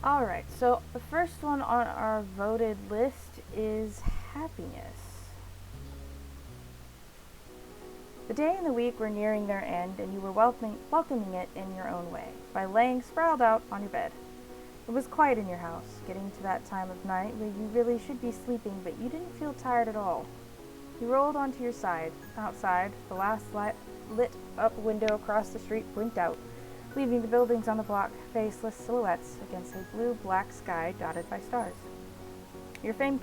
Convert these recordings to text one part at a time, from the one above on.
Alright, so the first one on our voted list is happiness. The day and the week were nearing their end, and you were welcoming it in your own way, by laying sprawled out on your bed. It was quiet in your house, getting to that time of night where you really should be sleeping, but you didn't feel tired at all. You rolled onto your side. Outside, the last lit up window across the street blinked out, leaving the buildings on the block faceless silhouettes against a blue-black sky dotted by stars. Your phone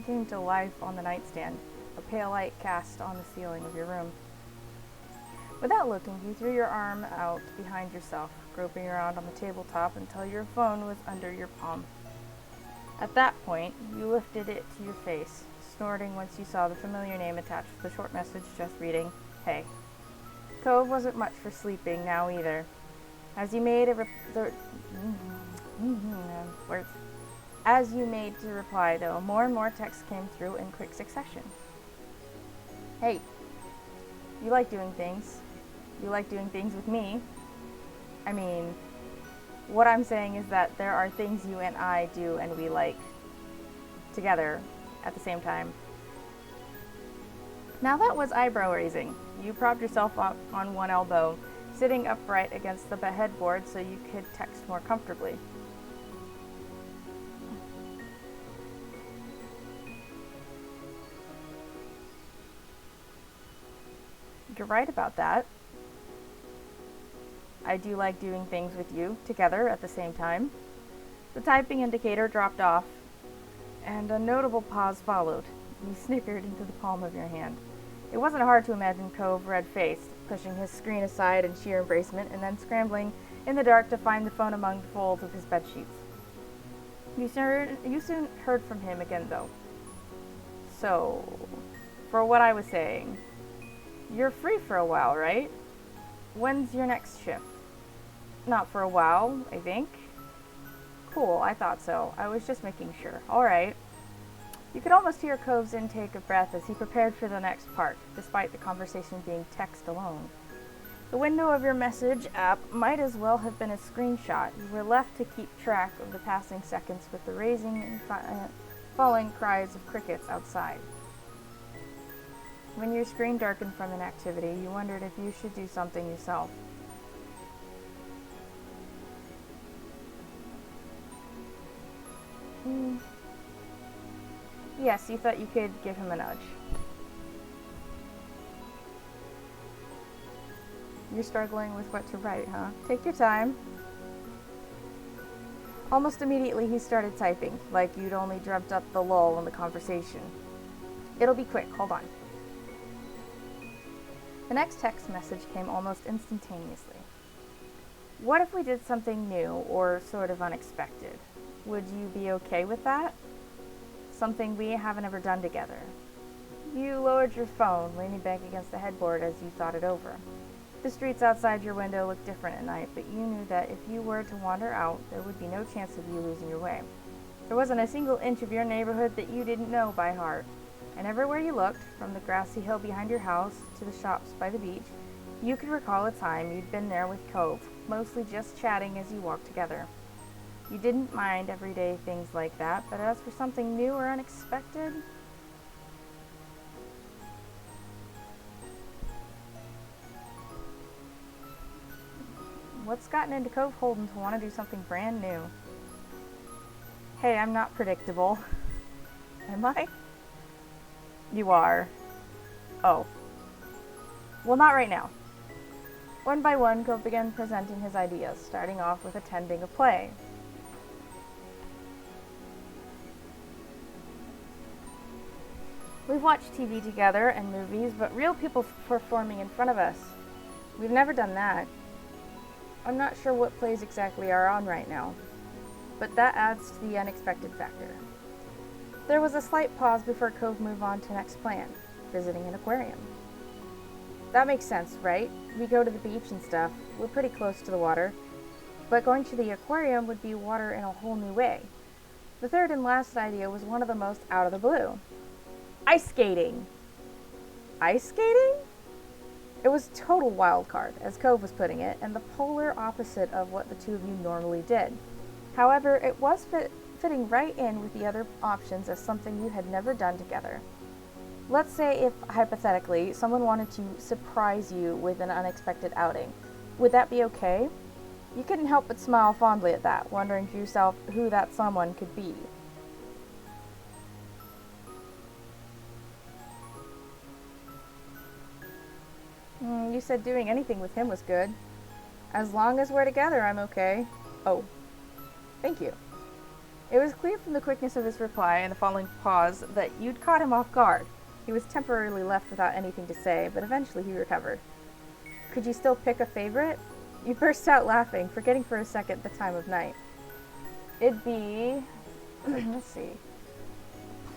came to life on the nightstand, a pale light cast on the ceiling of your room. Without looking, you threw your arm out behind yourself, groping around on the tabletop until your phone was under your palm. At that point, you lifted it to your face, snorting once you saw the familiar name attached to the short message just reading, "Hey." Cove wasn't much for sleeping now either. As you made to reply, though, more and more texts came through in quick succession. "Hey, you like doing things. You like doing things with me. I mean, what I'm saying is that there are things you and I do and we like together at the same time." Now that was eyebrow raising. You propped yourself up on one elbow, sitting upright against the headboard so you could text more comfortably. You're right about that. I do like doing things with you together at the same time. The typing indicator dropped off, and a notable pause followed. You snickered into the palm of your hand. It wasn't hard to imagine Cove red-faced, pushing his screen aside in sheer embracement and then scrambling in the dark to find the phone among the folds of his bedsheets. You soon heard from him again, though. "So, for what I was saying, you're free for a while, right? When's your next shift?" "Not for a while, I think." "Cool, I thought so. I was just making sure. All right." You could almost hear Cove's intake of breath as he prepared for the next part, despite the conversation being text alone. The window of your message app might as well have been a screenshot. You were left to keep track of the passing seconds with the raising and falling cries of crickets outside. When your screen darkened from inactivity, you wondered if you should do something yourself. Yes, you thought you could give him a nudge. You're struggling with what to write, huh? Take your time. Almost immediately he started typing, like you'd only dreamt up the lull in the conversation. "It'll be quick, hold on." The next text message came almost instantaneously. "What if we did something new or sort of unexpected? Would you be okay with that? Something we haven't ever done together." You lowered your phone, leaning back against the headboard as you thought it over. The streets outside your window looked different at night, but you knew that if you were to wander out, there would be no chance of you losing your way. There wasn't a single inch of your neighborhood that you didn't know by heart. And everywhere you looked, from the grassy hill behind your house to the shops by the beach, you could recall a time you'd been there with Cove, mostly just chatting as you walked together. You didn't mind everyday things like that, but as for something new or unexpected... What's gotten into Cove Holden to want to do something brand new? "Hey, I'm not predictable." Am I? You are. Oh. Well, not right now. One by one, Cove began presenting his ideas, starting off with attending a play. "We've watched TV together and movies, but real people performing in front of us. We've never done that. I'm not sure what plays exactly are on right now, but that adds to the unexpected factor." There was a slight pause before Cove moved on to the next plan, visiting an aquarium. "That makes sense, right? We go to the beach and stuff. We're pretty close to the water. But going to the aquarium would be water in a whole new way. The third and last idea was one of the most out of the blue. Ice skating." "Ice skating?" It was total wild card, as Cove was putting it, and the polar opposite of what the two of you normally did. However, it was fitting right in with the other options as something you had never done together. Let's say if, hypothetically, someone wanted to surprise you with an unexpected outing. Would that be okay? You couldn't help but smile fondly at that, wondering to yourself who that someone could be. You said doing anything with him was good. As long as we're together, I'm okay. Oh, thank you. It was clear from the quickness of his reply and the following pause that you'd caught him off guard. He was temporarily left without anything to say, but eventually he recovered. Could you still pick a favorite? You burst out laughing, forgetting for a second the time of night. It'd be... let's see.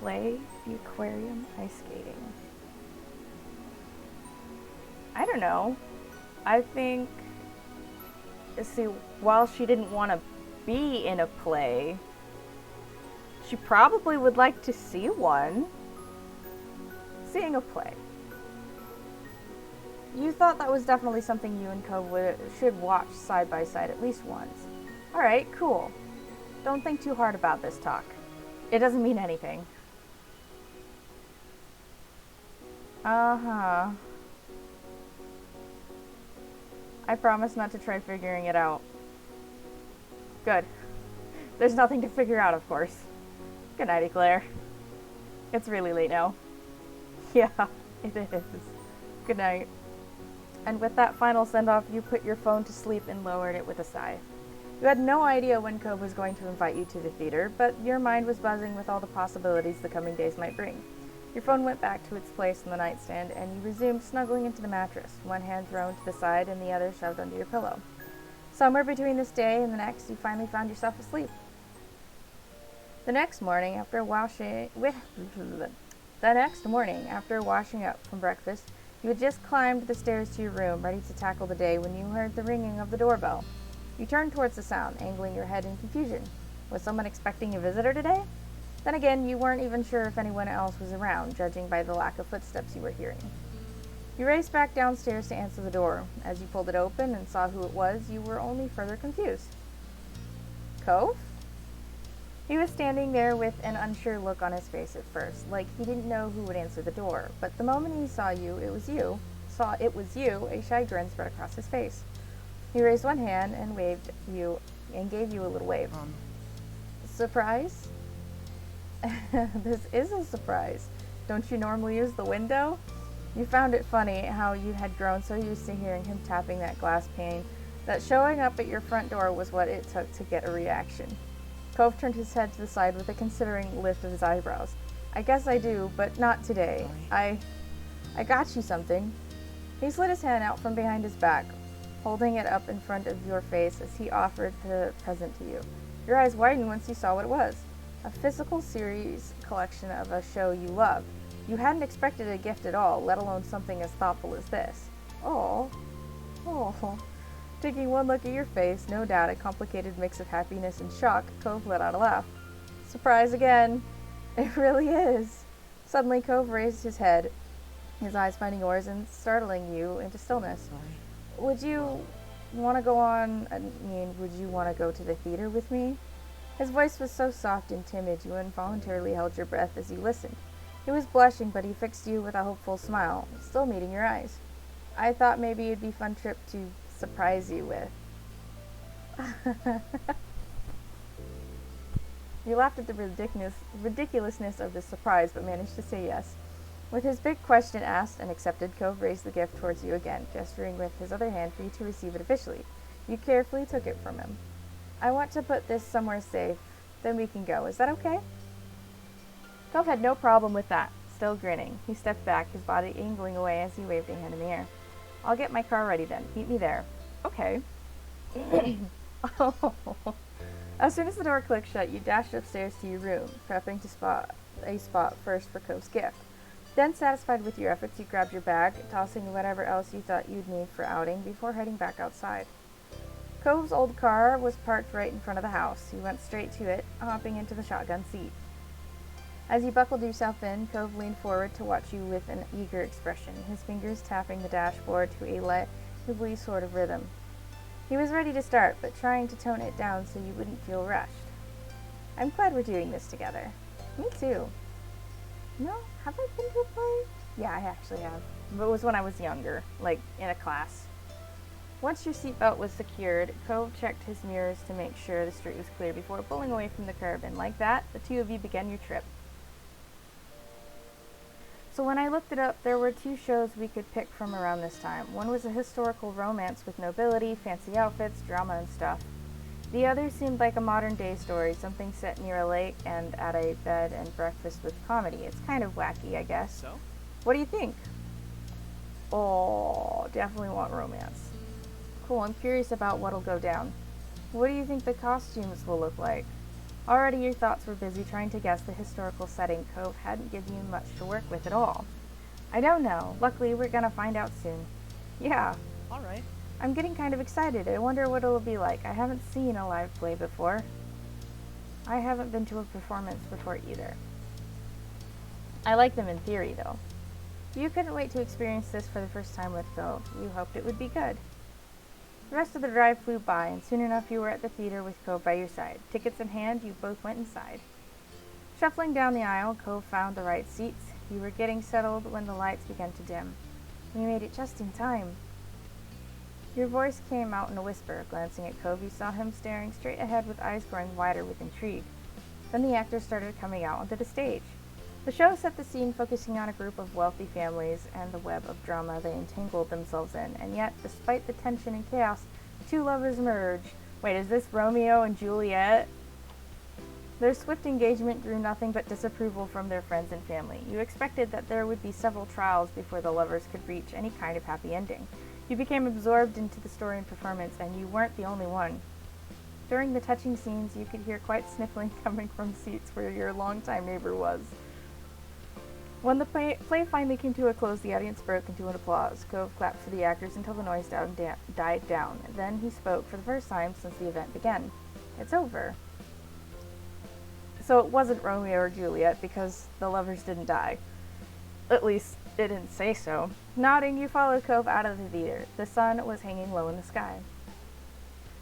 Play the aquarium ice skating. I don't know. I think... see, while she didn't want to be in a play, she probably would like to see one. Seeing a play. You thought that was definitely something you and Cove should watch side by side at least once. Alright, cool. Don't think too hard about this talk. It doesn't mean anything. Uh-huh. I promise not to try figuring it out. Good. There's nothing to figure out, of course. Good night, Eclair. It's really late now. Yeah, it is. Good night. And with that final send-off, you put your phone to sleep and lowered it with a sigh. You had no idea when Cove was going to invite you to the theater, but your mind was buzzing with all the possibilities the coming days might bring. Your phone went back to its place on the nightstand, and you resumed snuggling into the mattress, one hand thrown to the side and the other shoved under your pillow. Somewhere between this day and the next, you finally found yourself asleep. The next morning, after washing up from breakfast, you had just climbed the stairs to your room, ready to tackle the day, when you heard the ringing of the doorbell. You turned towards the sound, angling your head in confusion. Was someone expecting a visitor today? Then again, you weren't even sure if anyone else was around, judging by the lack of footsteps you were hearing. You raced back downstairs to answer the door. As you pulled it open and saw who it was, you were only further confused. Cove? He was standing there with an unsure look on his face at first, like he didn't know who would answer the door. But the moment he saw it was you, a shy grin spread across his face. He raised one hand and gave you a little wave. Surprise? This is a surprise. Don't you normally use the window? You found it funny how you had grown so used to hearing him tapping that glass pane that showing up at your front door was what it took to get a reaction. Cove turned his head to the side with a considering lift of his eyebrows. I guess I do, but not today. I got you something. He slid his hand out from behind his back, holding it up in front of your face as he offered the present to you. Your eyes widened once you saw what it was. A physical series collection of a show you loved. You hadn't expected a gift at all, let alone something as thoughtful as this. Oh. Taking one look at your face, no doubt a complicated mix of happiness and shock, Cove let out a laugh. Surprise again. It really is. Suddenly, Cove raised his head, his eyes finding yours and startling you into stillness. Would you want to go to the theater with me? His voice was so soft and timid you involuntarily held your breath as you listened. He was blushing, but he fixed you with a hopeful smile, still meeting your eyes. I thought maybe it'd be a fun trip to surprise you with. You laughed at the ridiculousness of the surprise, but managed to say yes. With his big question asked and accepted, Cove raised the gift towards you again, gesturing with his other hand for you to receive it officially. You carefully took it from him. I want to put this somewhere safe, then we can go. Is that okay? Cove had no problem with that, still grinning. He stepped back, his body angling away as he waved a hand in the air. I'll get my car ready then. Meet me there. Okay. As soon as the door clicked shut, you dashed upstairs to your room, prepping to spot a spot first for Cove's gift. Then, satisfied with your efforts, you grabbed your bag, tossing whatever else you thought you'd need for outing before heading back outside. Cove's old car was parked right in front of the house. You went straight to it, hopping into the shotgun seat. As you buckled yourself in, Cove leaned forward to watch you with an eager expression, his fingers tapping the dashboard to a lively sort of rhythm. He was ready to start, but trying to tone it down so you wouldn't feel rushed. I'm glad we're doing this together. Me too. No, have I been to a play? Yeah, I actually have. But it was when I was younger, like in a class. Once your seatbelt was secured, Cove checked his mirrors to make sure the street was clear before pulling away from the curb, and like that, the two of you began your trip. So when I looked it up, there were two shows we could pick from around this time. One was a historical romance with nobility, fancy outfits, drama and stuff. The other seemed like a modern-day story, something set near a lake and at a bed and breakfast with comedy. It's kind of wacky, I guess. So? What do you think? Oh, definitely want romance. Cool, I'm curious about what'll go down. What do you think the costumes will look like? Already your thoughts were busy trying to guess the historical setting. Cove hadn't given you much to work with at all. I don't know. Luckily, we're gonna find out soon. Yeah. Alright. I'm getting kind of excited. I wonder what it'll be like. I haven't seen a live play before. I haven't been to a performance before either. I like them in theory, though. You couldn't wait to experience this for the first time with Cove. You hoped it would be good. The rest of the drive flew by, and soon enough you were at the theater with Cove by your side. Tickets in hand, you both went inside. Shuffling down the aisle, Cove found the right seats. You were getting settled when the lights began to dim. We made it just in time. Your voice came out in a whisper. Glancing at Cove, you saw him staring straight ahead with eyes growing wider with intrigue. Then the actors started coming out onto the stage. The show set the scene, focusing on a group of wealthy families and the web of drama they entangled themselves in, and yet, despite the tension and chaos, two lovers emerge. Wait, is this Romeo and Juliet? Their swift engagement drew nothing but disapproval from their friends and family. You expected that there would be several trials before the lovers could reach any kind of happy ending. You became absorbed into the story and performance, and you weren't the only one. During the touching scenes, you could hear quite sniffling coming from seats where your longtime neighbor was. When the play finally came to a close, the audience broke into an applause. Cove clapped for the actors until the noise died down. Then he spoke for the first time since the event began. It's over. So it wasn't Romeo or Juliet because the lovers didn't die. At least, it didn't say so. Nodding, you followed Cove out of the theater. The sun was hanging low in the sky.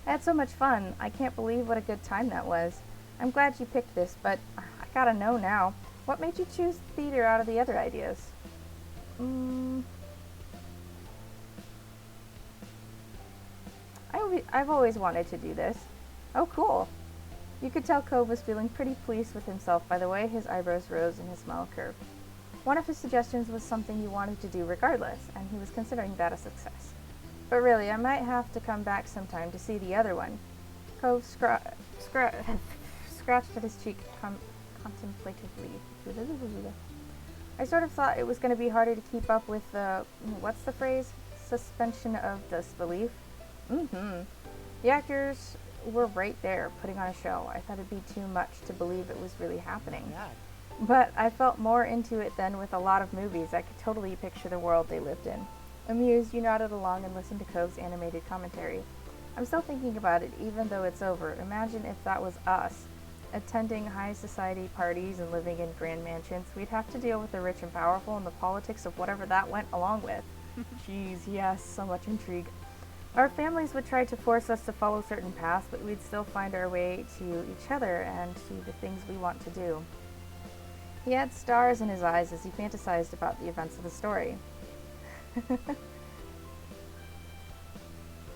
I had so much fun. I can't believe what a good time that was. I'm glad you picked this, but I gotta know now. What made you choose theater out of the other ideas? I've always wanted to do this. Oh, cool. You could tell Cove was feeling pretty pleased with himself by the way his eyebrows rose and his smile curved. One of his suggestions was something you wanted to do regardless, and he was considering that a success. But really, I might have to come back sometime to see the other one. Cove scratched at his cheek contemplatively. I sort of thought it was going to be harder to keep up with the, what's the phrase? Suspension of disbelief. The actors were right there, putting on a show. I thought it'd be too much to believe it was really happening. Yeah. But I felt more into it than with a lot of movies. I could totally picture the world they lived in. Amused, you nodded along and listened to Cove's animated commentary. I'm still thinking about it, even though it's over. Imagine if that was us, attending high society parties and living in grand mansions. We'd have to deal with the rich and powerful and the politics of whatever that went along with. Jeez, yes, so much intrigue. Our families would try to force us to follow certain paths, but we'd still find our way to each other and to the things we want to do. He had stars in his eyes as he fantasized about the events of the story.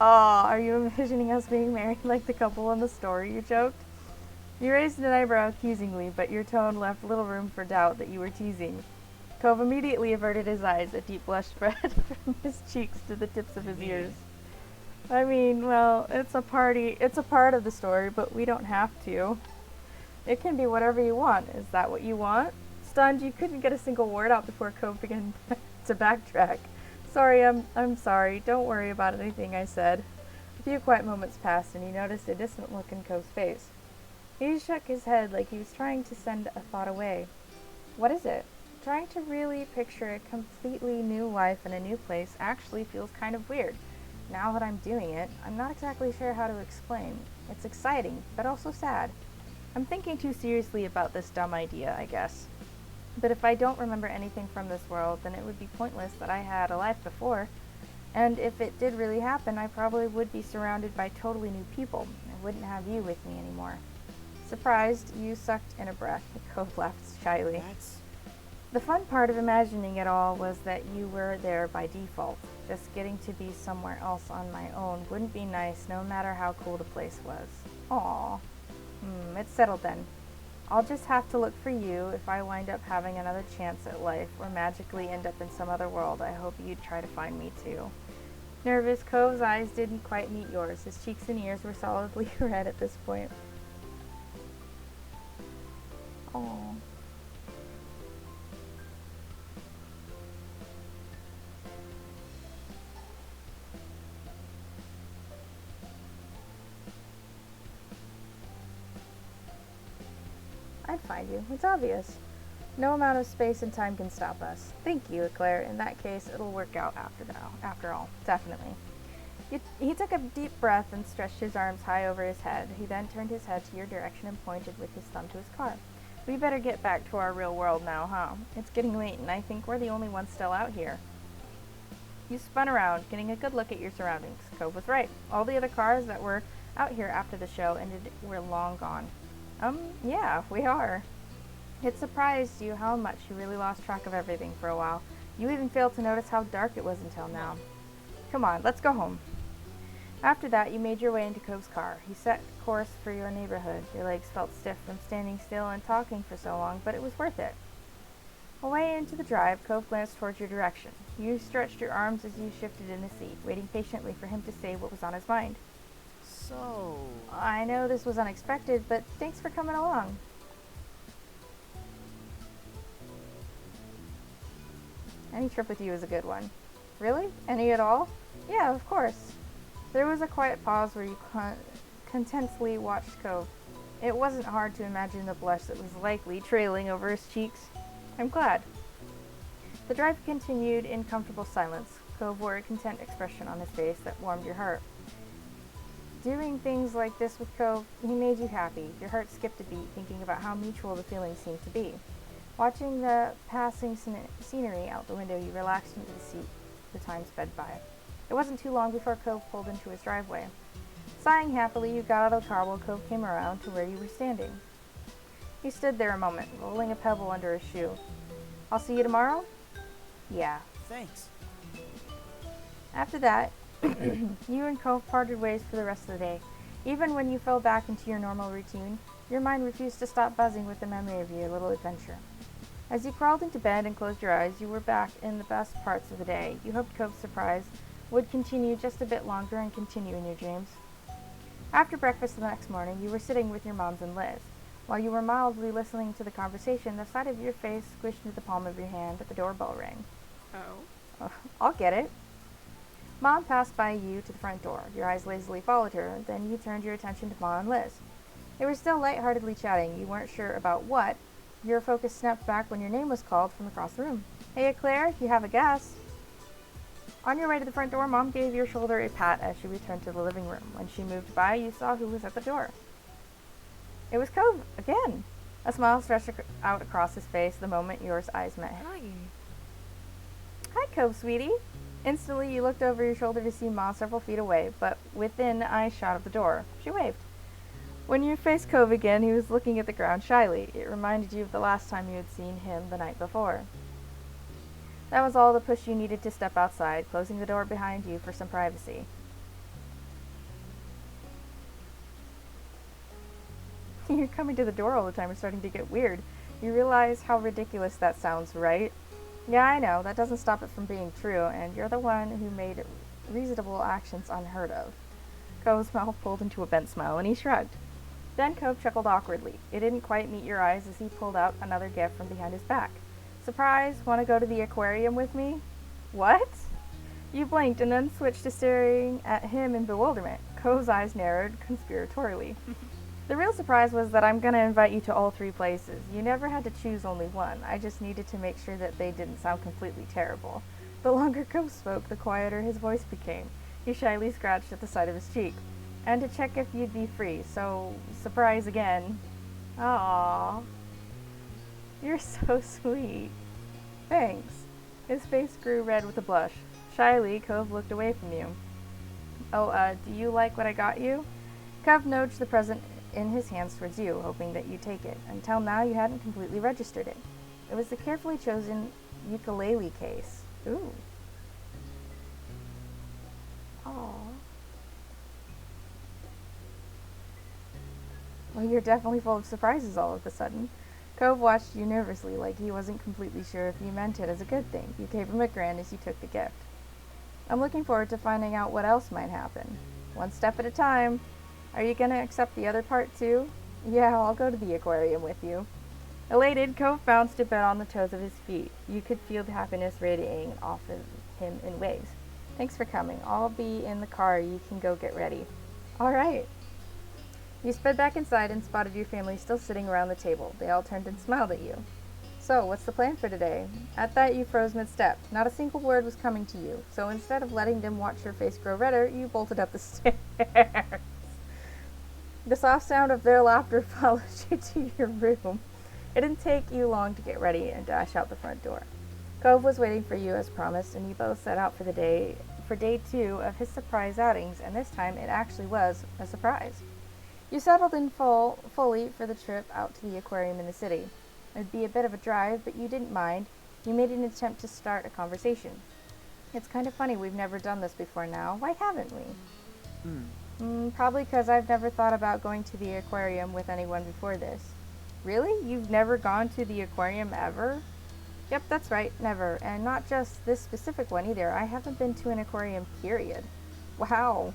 Aw, are you envisioning us being married like the couple in the story, you joked? You raised an eyebrow accusingly, but your tone left little room for doubt that you were teasing. Cove immediately averted his eyes, a deep blush spread from his cheeks to the tips of his ears. I mean, well, it's a part of the story, but we don't have to. It can be whatever you want. Is that what you want? Stunned, you couldn't get a single word out before Cove began to backtrack. Sorry, I'm sorry. Don't worry about anything I said. A few quiet moments passed, and he noticed a distant look in Cove's face. He shook his head like he was trying to send a thought away. What is it? Trying to really picture a completely new life in a new place actually feels kind of weird. Now that I'm doing it, I'm not exactly sure how to explain. It's exciting, but also sad. I'm thinking too seriously about this dumb idea, I guess. But if I don't remember anything from this world, then it would be pointless that I had a life before. And if it did really happen, I probably would be surrounded by totally new people. I wouldn't have you with me anymore. Surprised, you sucked in a breath. Cove laughed shyly. The fun part of imagining it all was that you were there by default. Just getting to be somewhere else on my own wouldn't be nice, no matter how cool the place was. Aww. It's settled then. I'll just have to look for you if I wind up having another chance at life, or magically end up in some other world. I hope you'd try to find me too. Nervous, Cove's eyes didn't quite meet yours. His cheeks and ears were solidly red at this point. Aww. I'd find you. It's obvious. No amount of space and time can stop us. Thank you, Eclair. In that case, it'll work out after all. Definitely. He took a deep breath and stretched his arms high over his head. He then turned his head to your direction and pointed with his thumb to his car. We better get back to our real world now, huh? It's getting late, and I think we're the only ones still out here. You spun around, getting a good look at your surroundings. Cove was right. All the other cars that were out here after the show ended were long gone. Yeah, we are. It surprised you how much you really lost track of everything for a while. You even failed to notice how dark it was until now. Come on, let's go home. After that, you made your way into Cove's car. He set course for your neighborhood. Your legs felt stiff from standing still and talking for so long, but it was worth it. Away into the drive, Cove glanced towards your direction. You stretched your arms as you shifted in the seat, waiting patiently for him to say what was on his mind. So... I know this was unexpected, but thanks for coming along. Any trip with you is a good one. Really? Any at all? Yeah, of course. There was a quiet pause where you contentedly watched Cove. It wasn't hard to imagine the blush that was likely trailing over his cheeks. I'm glad. The drive continued in comfortable silence. Cove wore a content expression on his face that warmed your heart. Doing things like this with Cove, he made you happy. Your heart skipped a beat, thinking about how mutual the feeling seemed to be. Watching the passing scenery out the window, you relaxed into the seat. The time sped by. It wasn't too long before Cove pulled into his driveway. Sighing happily, you got out of the car while Cove came around to where you were standing. He stood there a moment, rolling a pebble under his shoe. I'll see you tomorrow? Yeah. Thanks. After that, you and Cove parted ways for the rest of the day. Even when you fell back into your normal routine, your mind refused to stop buzzing with the memory of your little adventure. As you crawled into bed and closed your eyes, you were back in the best parts of the day. You hoped Cove's surprise would continue just a bit longer and continue in your dreams. After breakfast the next morning, you were sitting with your moms and Liz. While you were mildly listening to the conversation, the side of your face squished into the palm of your hand. The doorbell rang. Oh, I'll get it. Mom passed by you to the front door. Your eyes lazily followed her. Then you turned your attention to Ma and Liz. They were still lightheartedly chatting. You weren't sure about what. Your focus snapped back when your name was called from across the room. Hey, Eclair, you have a guest. On your way to the front door, Mom gave your shoulder a pat as she returned to the living room. When she moved by, you saw who was at the door. It was Cove again. A smile stretched out across his face the moment your eyes met. Hi, Cove, sweetie. Instantly, you looked over your shoulder to see Ma several feet away, but within eyeshot of the door. She waved. When you faced Cove again, he was looking at the ground shyly. It reminded you of the last time you had seen him the night before. That was all the push you needed to step outside, closing the door behind you for some privacy. You're coming to the door all the time is starting to get weird. You realize how ridiculous that sounds, right? Yeah, I know. That doesn't stop it from being true, and you're the one who made reasonable actions unheard of. Cove's mouth pulled into a bent smile, and he shrugged. Then Cove chuckled awkwardly. It didn't quite meet your eyes as he pulled out another gift from behind his back. Surprise, want to go to the aquarium with me? What? You blinked and then switched to staring at him in bewilderment. Cove's eyes narrowed conspiratorially. The real surprise was that I'm going to invite you to all three places. You never had to choose only one. I just needed to make sure that they didn't sound completely terrible. The longer Cove spoke, the quieter his voice became. He shyly scratched at the side of his cheek. And to check if you'd be free, so surprise again. Aww. You're so sweet. Thanks. His face grew red with a blush. Shyly, Cove looked away from you. Oh, do you like what I got you? Cove nudged the present in his hands towards you, hoping that you'd take it. Until now, you hadn't completely registered it. It was the carefully chosen ukulele case. Ooh. Aww. Well, you're definitely full of surprises all of a sudden. Cove watched you nervously, like he wasn't completely sure if you meant it as a good thing. You gave him a grin as you took the gift. I'm looking forward to finding out what else might happen. One step at a time. Are you going to accept the other part too? Yeah, I'll go to the aquarium with you. Elated, Cove bounced a bit on the toes of his feet. You could feel the happiness radiating off of him in waves. Thanks for coming. I'll be in the car. You can go get ready. All right. You sped back inside and spotted your family still sitting around the table. They all turned and smiled at you. So, what's the plan for today? At that, you froze mid-step. Not a single word was coming to you. So instead of letting them watch your face grow redder, you bolted up the stairs. The soft sound of their laughter followed you to your room. It didn't take you long to get ready and dash out the front door. Cove was waiting for you as promised, and you both set out for day 2 of his surprise outings, and this time it actually was a surprise. You settled in fully for the trip out to the aquarium in the city. It'd be a bit of a drive, but you didn't mind. You made an attempt to start a conversation. It's kind of funny we've never done this before now. Why haven't we? Probably because I've never thought about going to the aquarium with anyone before this. Really? You've never gone to the aquarium ever? Yep, that's right, never. And not just this specific one either. I haven't been to an aquarium, period. Wow.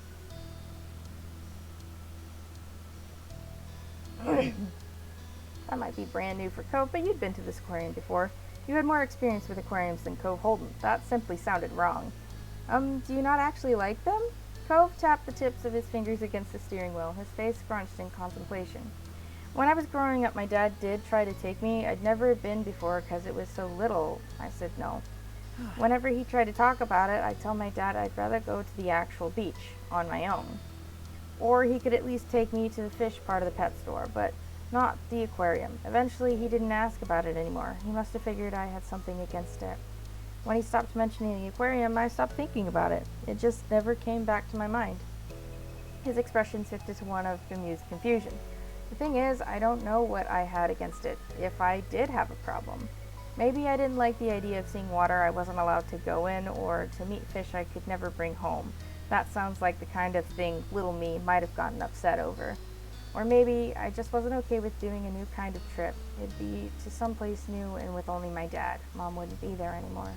That might be brand new for Cove, but you'd been to this aquarium before. You had more experience with aquariums than Cove Holden. That simply sounded wrong. Do you not actually like them? Cove tapped the tips of his fingers against the steering wheel, his face scrunched in contemplation. When I was growing up, my dad did try to take me. I'd never been before because it was so little. I said no. Whenever he tried to talk about it, I'd tell my dad I'd rather go to the actual beach on my own. Or he could at least take me to the fish part of the pet store, but not the aquarium. Eventually, he didn't ask about it anymore. He must have figured I had something against it. When he stopped mentioning the aquarium, I stopped thinking about it. It just never came back to my mind. His expression shifted to one of bemused confusion. The thing is, I don't know what I had against it, if I did have a problem. Maybe I didn't like the idea of seeing water I wasn't allowed to go in, or to meet fish I could never bring home. That sounds like the kind of thing little me might have gotten upset over. Or maybe I just wasn't okay with doing a new kind of trip. It'd be to someplace new and with only my dad. Mom wouldn't be there anymore.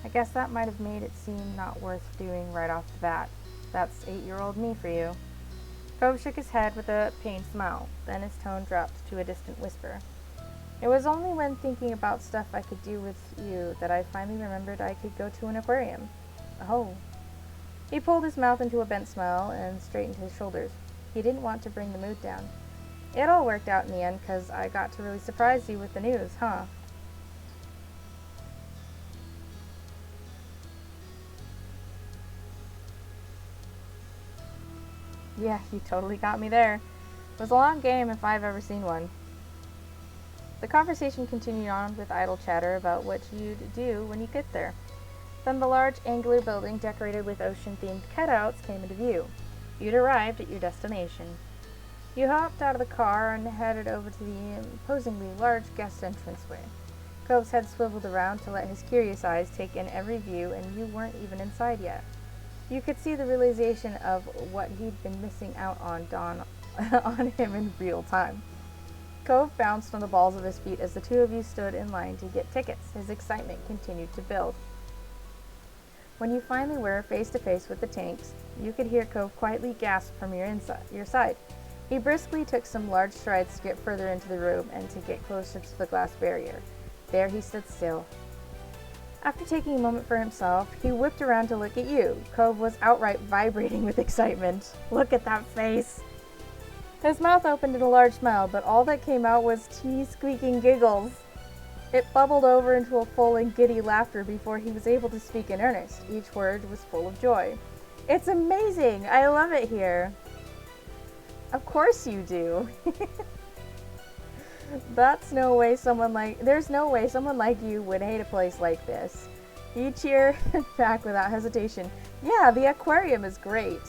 I guess that might have made it seem not worth doing right off the bat. That's 8-year-old me for you. Cove shook his head with a pained smile. Then his tone dropped to a distant whisper. It was only when thinking about stuff I could do with you that I finally remembered I could go to an aquarium. Oh. He pulled his mouth into a bent smile and straightened his shoulders. He didn't want to bring the mood down. It all worked out in the end because I got to really surprise you with the news, huh? Yeah, you totally got me there. It was a long game if I've ever seen one. The conversation continued on with idle chatter about what you'd do when you get there. Then the large angular building decorated with ocean-themed cutouts came into view. You'd arrived at your destination. You hopped out of the car and headed over to the imposingly large guest entranceway. Cove's head swiveled around to let his curious eyes take in every view, and you weren't even inside yet. You could see the realization of what he'd been missing out on dawn on him in real time. Cove bounced on the balls of his feet as the two of you stood in line to get tickets. His excitement continued to build. When you finally were face to face with the tanks, you could hear Cove quietly gasp from your side. He briskly took some large strides to get further into the room and to get closer to the glass barrier. There he stood still. After taking a moment for himself, he whipped around to look at you. Cove was outright vibrating with excitement. Look at that face! His mouth opened in a large smile, but all that came out was teeth-squeaking giggles. It bubbled over into a full and giddy laughter before he was able to speak in earnest. Each word was full of joy. It's amazing! I love it here! Of course you do! There's no way someone like you would hate a place like this. You cheer back without hesitation. Yeah, the aquarium is great.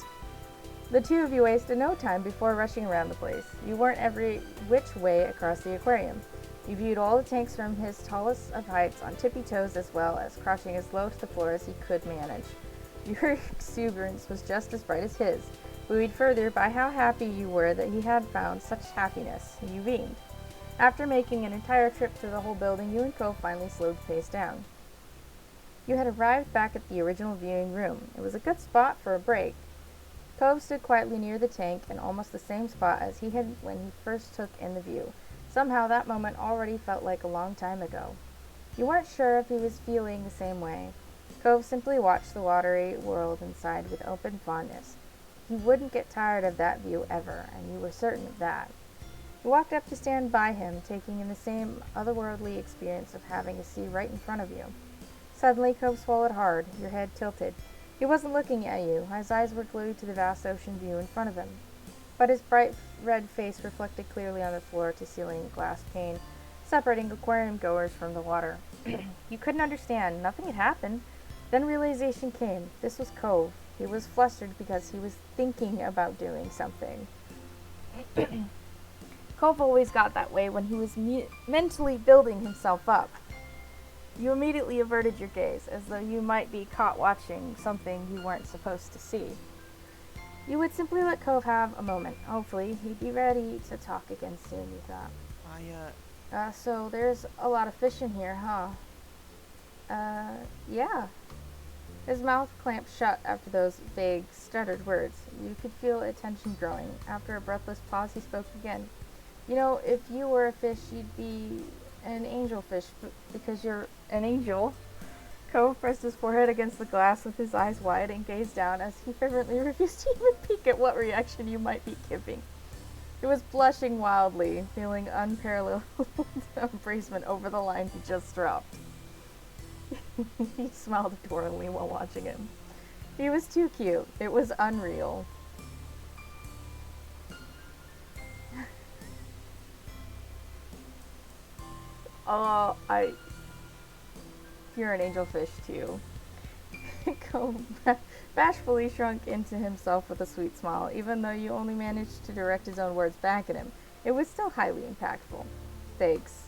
The two of you wasted no time before rushing around the place. You weren't every which way across the aquarium. You viewed all the tanks from his tallest of heights on tippy toes as well as crouching as low to the floor as he could manage. Your exuberance was just as bright as his, buoyed further by how happy you were that he had found such happiness. You beamed. After making an entire trip through the whole building, you and Cove finally slowed the pace down. You had arrived back at the original viewing room. It was a good spot for a break. Cove stood quietly near the tank in almost the same spot as he had when he first took in the view. Somehow that moment already felt like a long time ago. You weren't sure if he was feeling the same way. Cove simply watched the watery world inside with open fondness. He wouldn't get tired of that view ever, and you were certain of that. You walked up to stand by him, taking in the same otherworldly experience of having a sea right in front of you. Suddenly, Cove swallowed hard, your head tilted. He wasn't looking at you. His eyes were glued to the vast ocean view in front of him. But his bright red face reflected clearly on the floor-to-ceiling glass pane, separating aquarium goers from the water. You couldn't understand. Nothing had happened. Then realization came. This was Cove. He was flustered because he was thinking about doing something. Cove always got that way when he was mentally building himself up. You immediately averted your gaze, as though you might be caught watching something you weren't supposed to see. You would simply let Cove have a moment. Hopefully, he'd be ready to talk again soon, you thought. So there's a lot of fish in here, huh? Yeah. His mouth clamped shut after those vague, stuttered words. You could feel a tension growing. After a breathless pause, he spoke again. You know, if you were a fish, you'd be an angelfish, because you're an angel. Cove pressed his forehead against the glass with his eyes wide and gazed down as he fervently refused to even peek at what reaction you might be giving. He was blushing wildly, feeling unparalleled embracement over the line he just dropped. He smiled adorably while watching him. He was too cute. It was unreal. You're an angelfish too. Cove bashfully shrunk into himself with a sweet smile, even though you only managed to direct his own words back at him. It was still highly impactful. Thanks.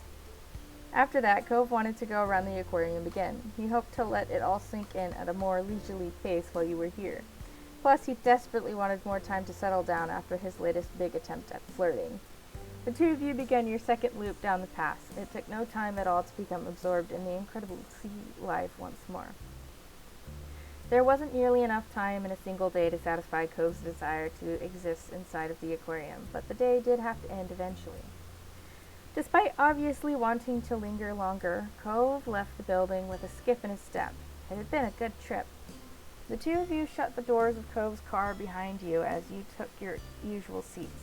After that, Cove wanted to go around the aquarium again. He hoped to let it all sink in at a more leisurely pace while you were here. Plus, he desperately wanted more time to settle down after his latest big attempt at flirting. The two of you began your second loop down the pass. It took no time at all to become absorbed in the incredible sea life once more. There wasn't nearly enough time in a single day to satisfy Cove's desire to exist inside of the aquarium, but the day did have to end eventually. Despite obviously wanting to linger longer, Cove left the building with a skip in his step. It had been a good trip. The two of you shut the doors of Cove's car behind you as you took your usual seats.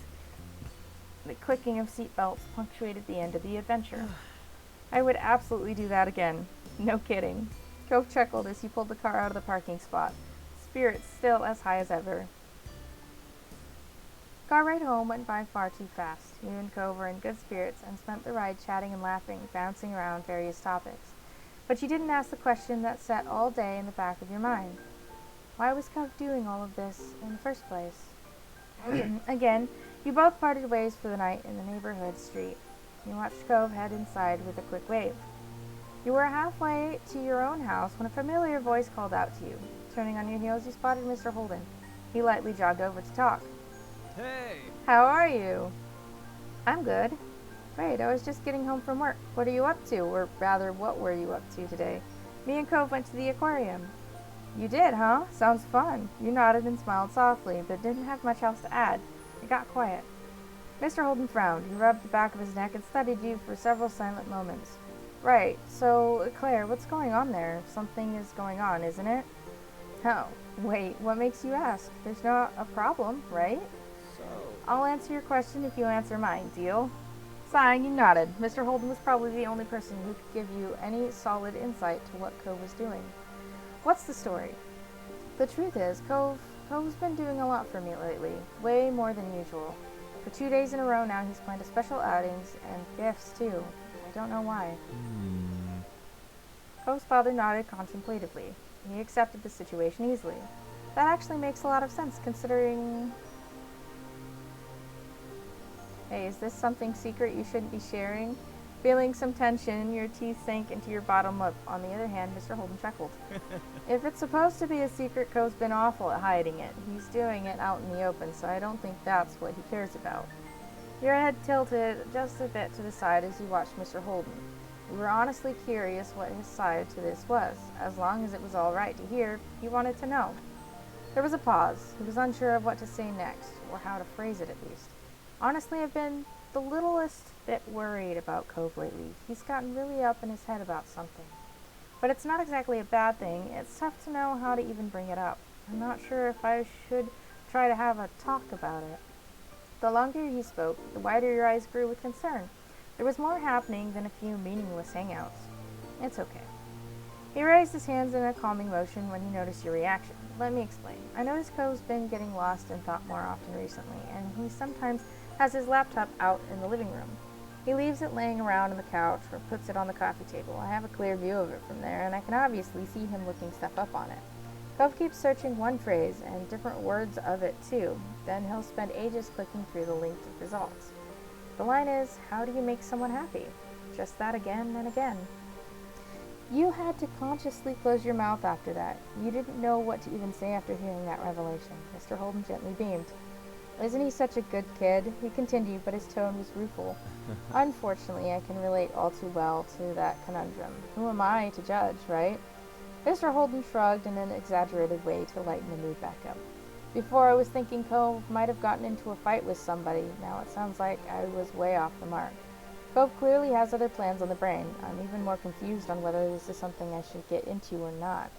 The clicking of seatbelts punctuated the end of the adventure. I would absolutely do that again. No kidding. Cove chuckled as he pulled the car out of the parking spot, spirits still as high as ever. Car ride home went by far too fast. You and Cove were in good spirits and spent the ride chatting and laughing, bouncing around various topics. But you didn't ask the question that sat all day in the back of your mind. Why was Cove doing all of this in the first place? Again, you both parted ways for the night in the neighborhood street. You watched Cove head inside with a quick wave. You were halfway to your own house when a familiar voice called out to you. Turning on your heels, you spotted Mr. Holden. He lightly jogged over to talk. Hey! How are you? I'm good. Great, I was just getting home from work. What are you up to? Or rather, what were you up to today? Me and Cove went to the aquarium. You did, huh? Sounds fun. You nodded and smiled softly, but didn't have much else to add. It got quiet. Mr. Holden frowned. He rubbed the back of his neck and studied you for several silent moments. Right, so, Claire, what's going on there? Something is going on, isn't it? Oh, wait, what makes you ask? There's not a problem, right? So... I'll answer your question if you answer mine, deal? Sighing, you nodded. Mr. Holden was probably the only person who could give you any solid insight to what Cove was doing. What's the story? The truth is, Cove's been doing a lot for me lately. Way more than usual. For 2 days in a row now, he's planned a special outings and gifts, too. I don't know why. Cove's father nodded contemplatively. He accepted the situation easily. That actually makes a lot of sense, considering... Hey, is this something secret you shouldn't be sharing? Feeling some tension, your teeth sank into your bottom lip. On the other hand, Mr. Holden chuckled. If it's supposed to be a secret, Cove's been awful at hiding it. He's doing it out in the open, so I don't think that's what he cares about. Your head tilted just a bit to the side as you watched Mr. Holden. You were honestly curious what his side to this was. As long as it was all right to hear, you wanted to know. There was a pause. He was unsure of what to say next, or how to phrase it at least. Honestly, I've been the littlest bit worried about Cove lately. He's gotten really up in his head about something. But it's not exactly a bad thing. It's tough to know how to even bring it up. I'm not sure if I should try to have a talk about it. The longer he spoke, the wider your eyes grew with concern. There was more happening than a few meaningless hangouts. It's okay. He raised his hands in a calming motion when he noticed your reaction. Let me explain. I noticed Cove's been getting lost in thought more often recently, and he sometimes has his laptop out in the living room. He leaves it laying around on the couch or puts it on the coffee table. I have a clear view of it from there, and I can obviously see him looking stuff up on it. Cove keeps searching one phrase and different words of it too. Then he'll spend ages clicking through the linked results. The line is, how do you make someone happy? Just that again and again. You had to consciously close your mouth after that. You didn't know what to even say after hearing that revelation. Mr. Holden gently beamed. Isn't he such a good kid? He continued, but his tone was rueful. Unfortunately, I can relate all too well to that conundrum. Who am I to judge, right? Mr. Holden shrugged in an exaggerated way to lighten the mood back up. Before I was thinking Cove might have gotten into a fight with somebody. Now it sounds like I was way off the mark. Cove clearly has other plans on the brain. I'm even more confused on whether this is something I should get into or not.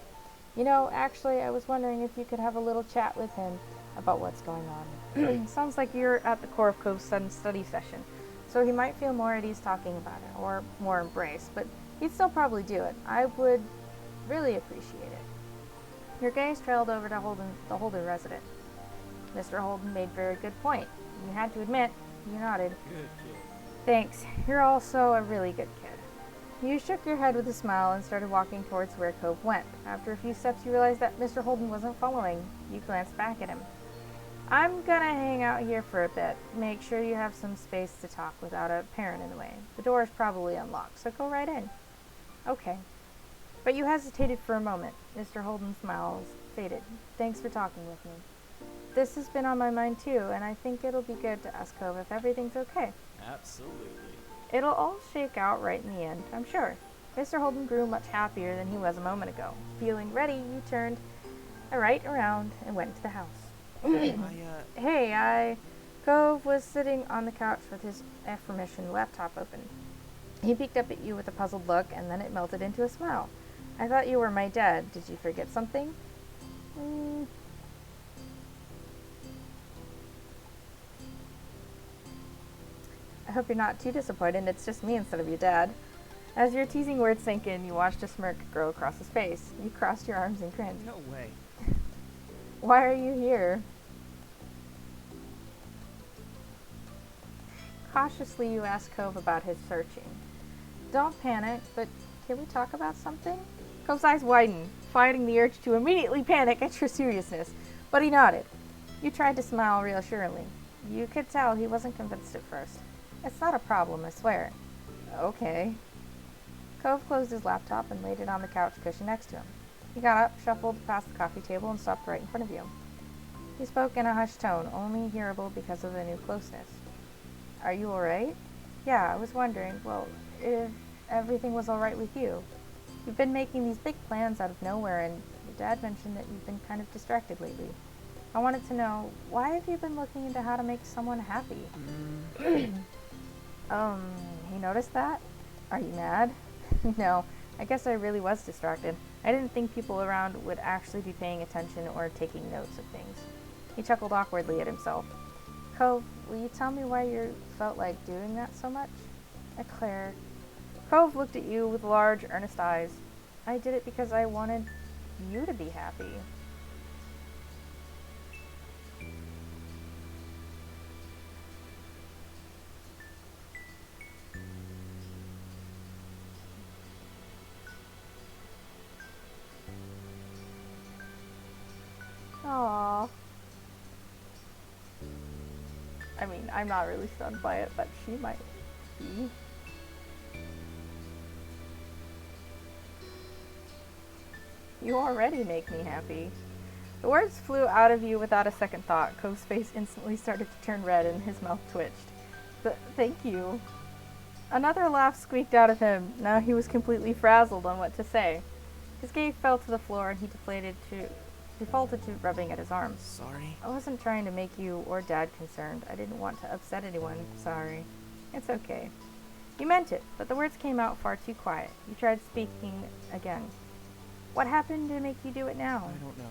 You know, actually, I was wondering if you could have a little chat with him about what's going on. Sounds like you're at the core of Cove's sudden study session, so he might feel more at ease talking about it, or more embraced, but he'd still probably do it. I would really appreciate it. Your gaze trailed over to the Holden resident. Mr. Holden made very good point. You had to admit, you nodded. Good kid. Thanks. You're also a really good kid. You shook your head with a smile and started walking towards where Cove went. After a few steps, you realized that Mr. Holden wasn't following. You glanced back at him. I'm gonna hang out here for a bit. Make sure you have some space to talk without a parent in the way. The door is probably unlocked, so go right in. Okay. But you hesitated for a moment. Mr. Holden's smile faded. Thanks for talking with me. This has been on my mind too, and I think it'll be good to ask Cove if everything's okay. Absolutely. It'll all shake out right in the end, I'm sure. Mr. Holden grew much happier than he was a moment ago. Feeling ready, you turned right around and went into the house. Hey, Cove was sitting on the couch with his aforementioned laptop open. He peeked up at you with a puzzled look, and then it melted into a smile. I thought you were my dad. Did you forget something? I hope you're not too disappointed. It's just me instead of your dad. As your teasing words sank in, you watched a smirk grow across his face. You crossed your arms and grinned. No way. Why are you here? Cautiously, you asked Cove about his searching. Don't panic, but can we talk about something? Cove's eyes widened, fighting the urge to immediately panic at your seriousness, but he nodded. You tried to smile reassuringly. You could tell he wasn't convinced at first. It's not a problem, I swear. Okay. Cove closed his laptop and laid it on the couch cushion next to him. He got up, shuffled past the coffee table, and stopped right in front of you. He spoke in a hushed tone, only hearable because of the new closeness. Are you alright? Yeah, I was wondering, well, if everything was alright with you. You've been making these big plans out of nowhere, and your dad mentioned that you've been kind of distracted lately. I wanted to know, why have you been looking into how to make someone happy? He noticed that? Are you mad? No, I guess I really was distracted. I didn't think people around would actually be paying attention or taking notes of things. He chuckled awkwardly at himself. Cove, will you tell me why you felt like doing that so much? Eclair. Cove looked at you with large, earnest eyes. I did it because I wanted you to be happy. mean, I'm not really stunned by it, but she might be. You already make me happy. The words flew out of you without a second thought. Cove's face instantly started to turn red and his mouth twitched. Thank you. Another laugh squeaked out of him. Now he was completely frazzled on what to say. His gaze fell to the floor and he defaulted to rubbing at his arms. Sorry. I wasn't trying to make you or Dad concerned. I didn't want to upset anyone. Sorry. It's okay. You meant it, but the words came out far too quiet. You tried speaking again. What happened to make you do it now? I don't know.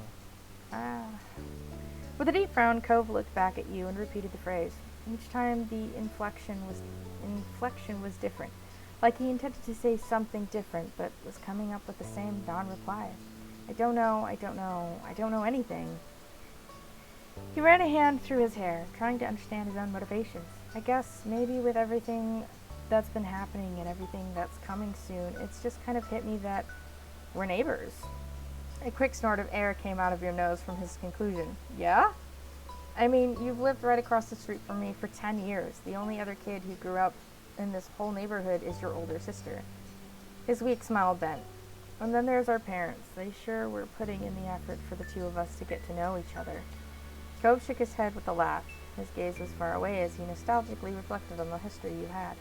With a deep frown, Cove looked back at you and repeated the phrase. Each time the inflection was different, like he intended to say something different, but was coming up with the same non-reply. I don't know anything. He ran a hand through his hair, trying to understand his own motivations. I guess maybe with everything that's been happening and everything that's coming soon, it's just kind of hit me that we're neighbors. A quick snort of air came out of your nose from his conclusion. Yeah? I mean, you've lived right across the street from me for 10 years. The only other kid who grew up in this whole neighborhood is your older sister. His weak smile bent. And then there's our parents. They sure were putting in the effort for the two of us to get to know each other. Cove shook his head with a laugh. His gaze was far away as he nostalgically reflected on the history you had.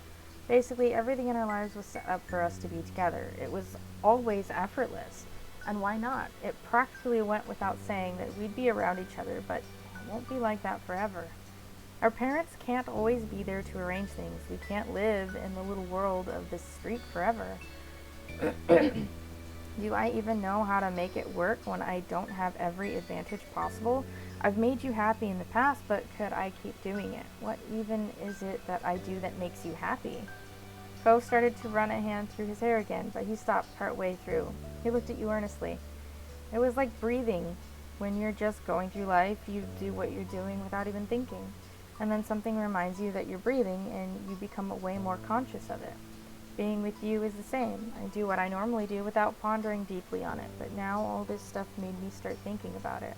Basically, everything in our lives was set up for us to be together. It was always effortless. And why not? It practically went without saying that we'd be around each other, but it won't be like that forever. Our parents can't always be there to arrange things. We can't live in the little world of this street forever. Do I even know how to make it work when I don't have every advantage possible? I've made you happy in the past, but could I keep doing it? What even is it that I do that makes you happy? Cove started to run a hand through his hair again, but he stopped partway through. He looked at you earnestly. It was like breathing. When you're just going through life, you do what you're doing without even thinking. And then something reminds you that you're breathing, and you become way more conscious of it. Being with you is the same. I do what I normally do without pondering deeply on it, but now all this stuff made me start thinking about it.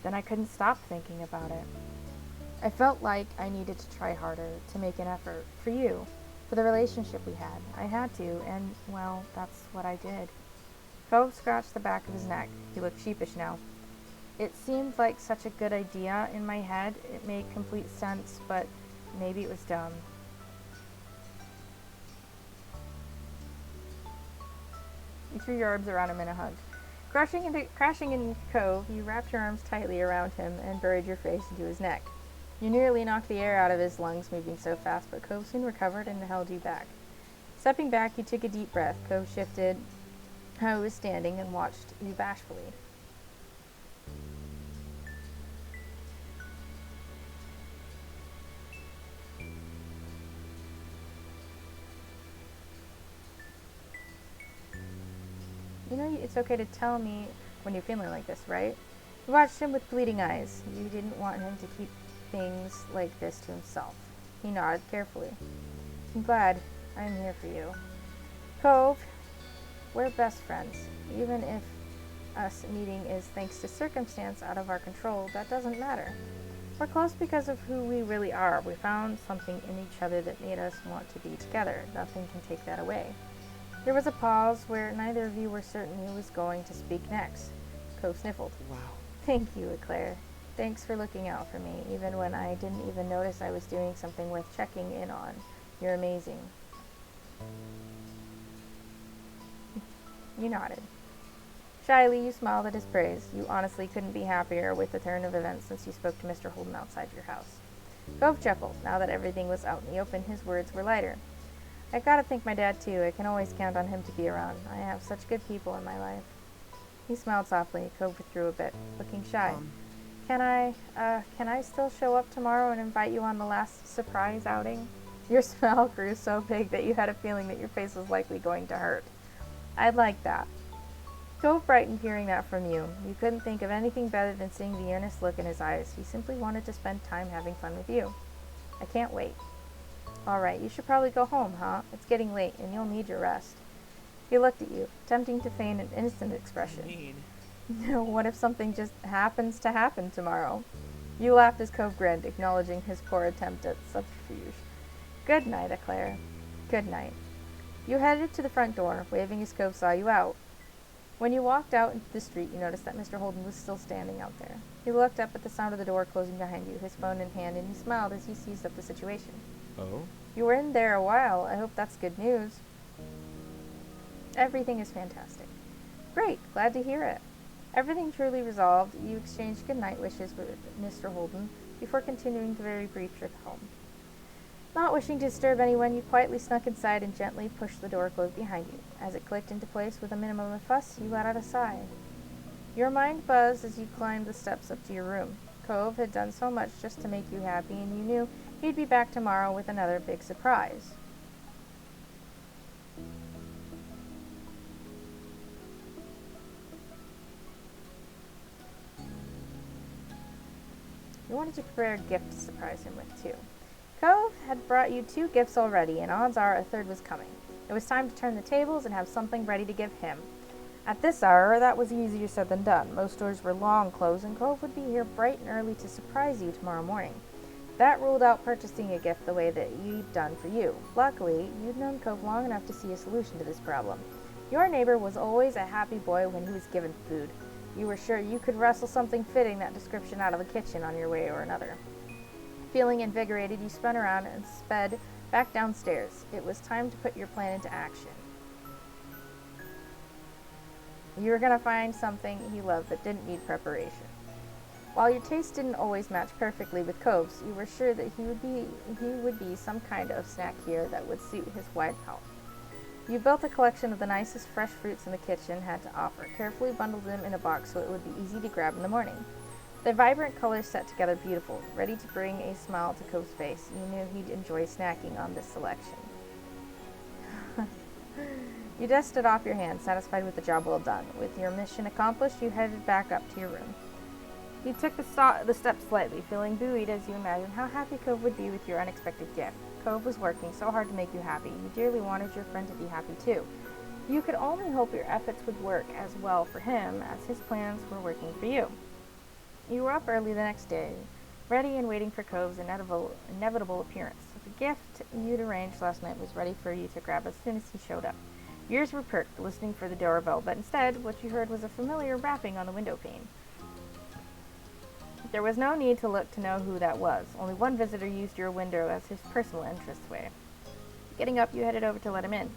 Then I couldn't stop thinking about it. I felt like I needed to try harder, to make an effort, for you, for the relationship we had. I had to, and, well, that's what I did. Cove scratched the back of his neck. He looked sheepish now. It seemed like such a good idea in my head. It made complete sense, but maybe it was dumb. You threw your arms around him in a hug. Crashing into Cove, you wrapped your arms tightly around him and buried your face into his neck. You nearly knocked the air out of his lungs moving so fast, but Cove soon recovered and held you back. Stepping back, you took a deep breath. Cove shifted how he was standing and watched you bashfully. You know, it's okay to tell me when you're feeling like this, right? You watched him with pleading eyes. You didn't want him to keep things like this to himself. He nodded carefully. I'm glad I'm here for you. Cove, we're best friends. Even if us meeting is thanks to circumstance out of our control, that doesn't matter. We're close because of who we really are. We found something in each other that made us want to be together. Nothing can take that away. There was a pause where neither of you were certain who was going to speak next. Cove sniffled. Wow. Thank you, Eclair. Thanks for looking out for me, even when I didn't even notice I was doing something worth checking in on. You're amazing. You nodded. Shyly, you smiled at his praise. You honestly couldn't be happier with the turn of events since you spoke to Mr. Holden outside your house. Cove chuckled. Now that everything was out in the open, his words were lighter. I gotta thank my dad, too. I can always count on him to be around. I have such good people in my life. He smiled softly. Cove withdrew a bit, looking shy. Can I still show up tomorrow and invite you on the last surprise outing? Your smile grew so big that you had a feeling that your face was likely going to hurt. I'd like that. Cove brightened hearing that from you. You couldn't think of anything better than seeing the earnest look in his eyes. He simply wanted to spend time having fun with you. I can't wait. All right, you should probably go home, huh? It's getting late, and you'll need your rest. He looked at you, attempting to feign an innocent expression. What if something just happens to happen tomorrow? You laughed as Cove grinned, acknowledging his poor attempt at subterfuge. Good night, Eclair. Good night. You headed to the front door, waving as Cove saw you out. When you walked out into the street, you noticed that Mr. Holden was still standing out there. He looked up at the sound of the door closing behind you, his phone in hand, and he smiled as he seized up the situation. Oh? You were in there a while. I hope that's good news. Everything is fantastic. Great. Glad to hear it. Everything truly resolved. You exchanged goodnight wishes with Mr. Holden before continuing the very brief trip home. Not wishing to disturb anyone, you quietly snuck inside and gently pushed the door closed behind you. As it clicked into place with a minimum of fuss, you let out a sigh. Your mind buzzed as you climbed the steps up to your room. Cove had done so much just to make you happy, and you knew he'd be back tomorrow with another big surprise. You wanted to prepare a gift to surprise him with, too. Cove had brought you 2 gifts already, and odds are a third was coming. It was time to turn the tables and have something ready to give him. At this hour, that was easier said than done. Most stores were long closed, and Cove would be here bright and early to surprise you tomorrow morning. That ruled out purchasing a gift the way that you'd done for you. Luckily, you'd known Cove long enough to see a solution to this problem. Your neighbor was always a happy boy when he was given food. You were sure you could wrestle something fitting that description out of the kitchen on your way or another. Feeling invigorated, you spun around and sped back downstairs. It was time to put your plan into action. You were going to find something he loved that didn't need preparation. While your taste didn't always match perfectly with Cove's, you were sure that he would be some kind of snack here that would suit his wide palate. You built a collection of the nicest fresh fruits in the kitchen had to offer, carefully bundled them in a box so it would be easy to grab in the morning. The vibrant colors set together beautiful, ready to bring a smile to Cove's face. You knew he'd enjoy snacking on this selection. You dusted off your hands, satisfied with the job well done. With your mission accomplished, you headed back up to your room. You took the steps slightly, feeling buoyed as you imagined how happy Cove would be with your unexpected gift. Cove was working so hard to make you happy. You dearly wanted your friend to be happy too. You could only hope your efforts would work as well for him as his plans were working for you. You were up early the next day, ready and waiting for Cove's inevitable appearance. The gift you'd arranged last night was ready for you to grab as soon as he showed up. Your ears were perked, listening for the doorbell, but instead, what you heard was a familiar rapping on the window pane. There was no need to look to know who that was. Only one visitor used your window as his personal entranceway. Getting up, you headed over to let him in.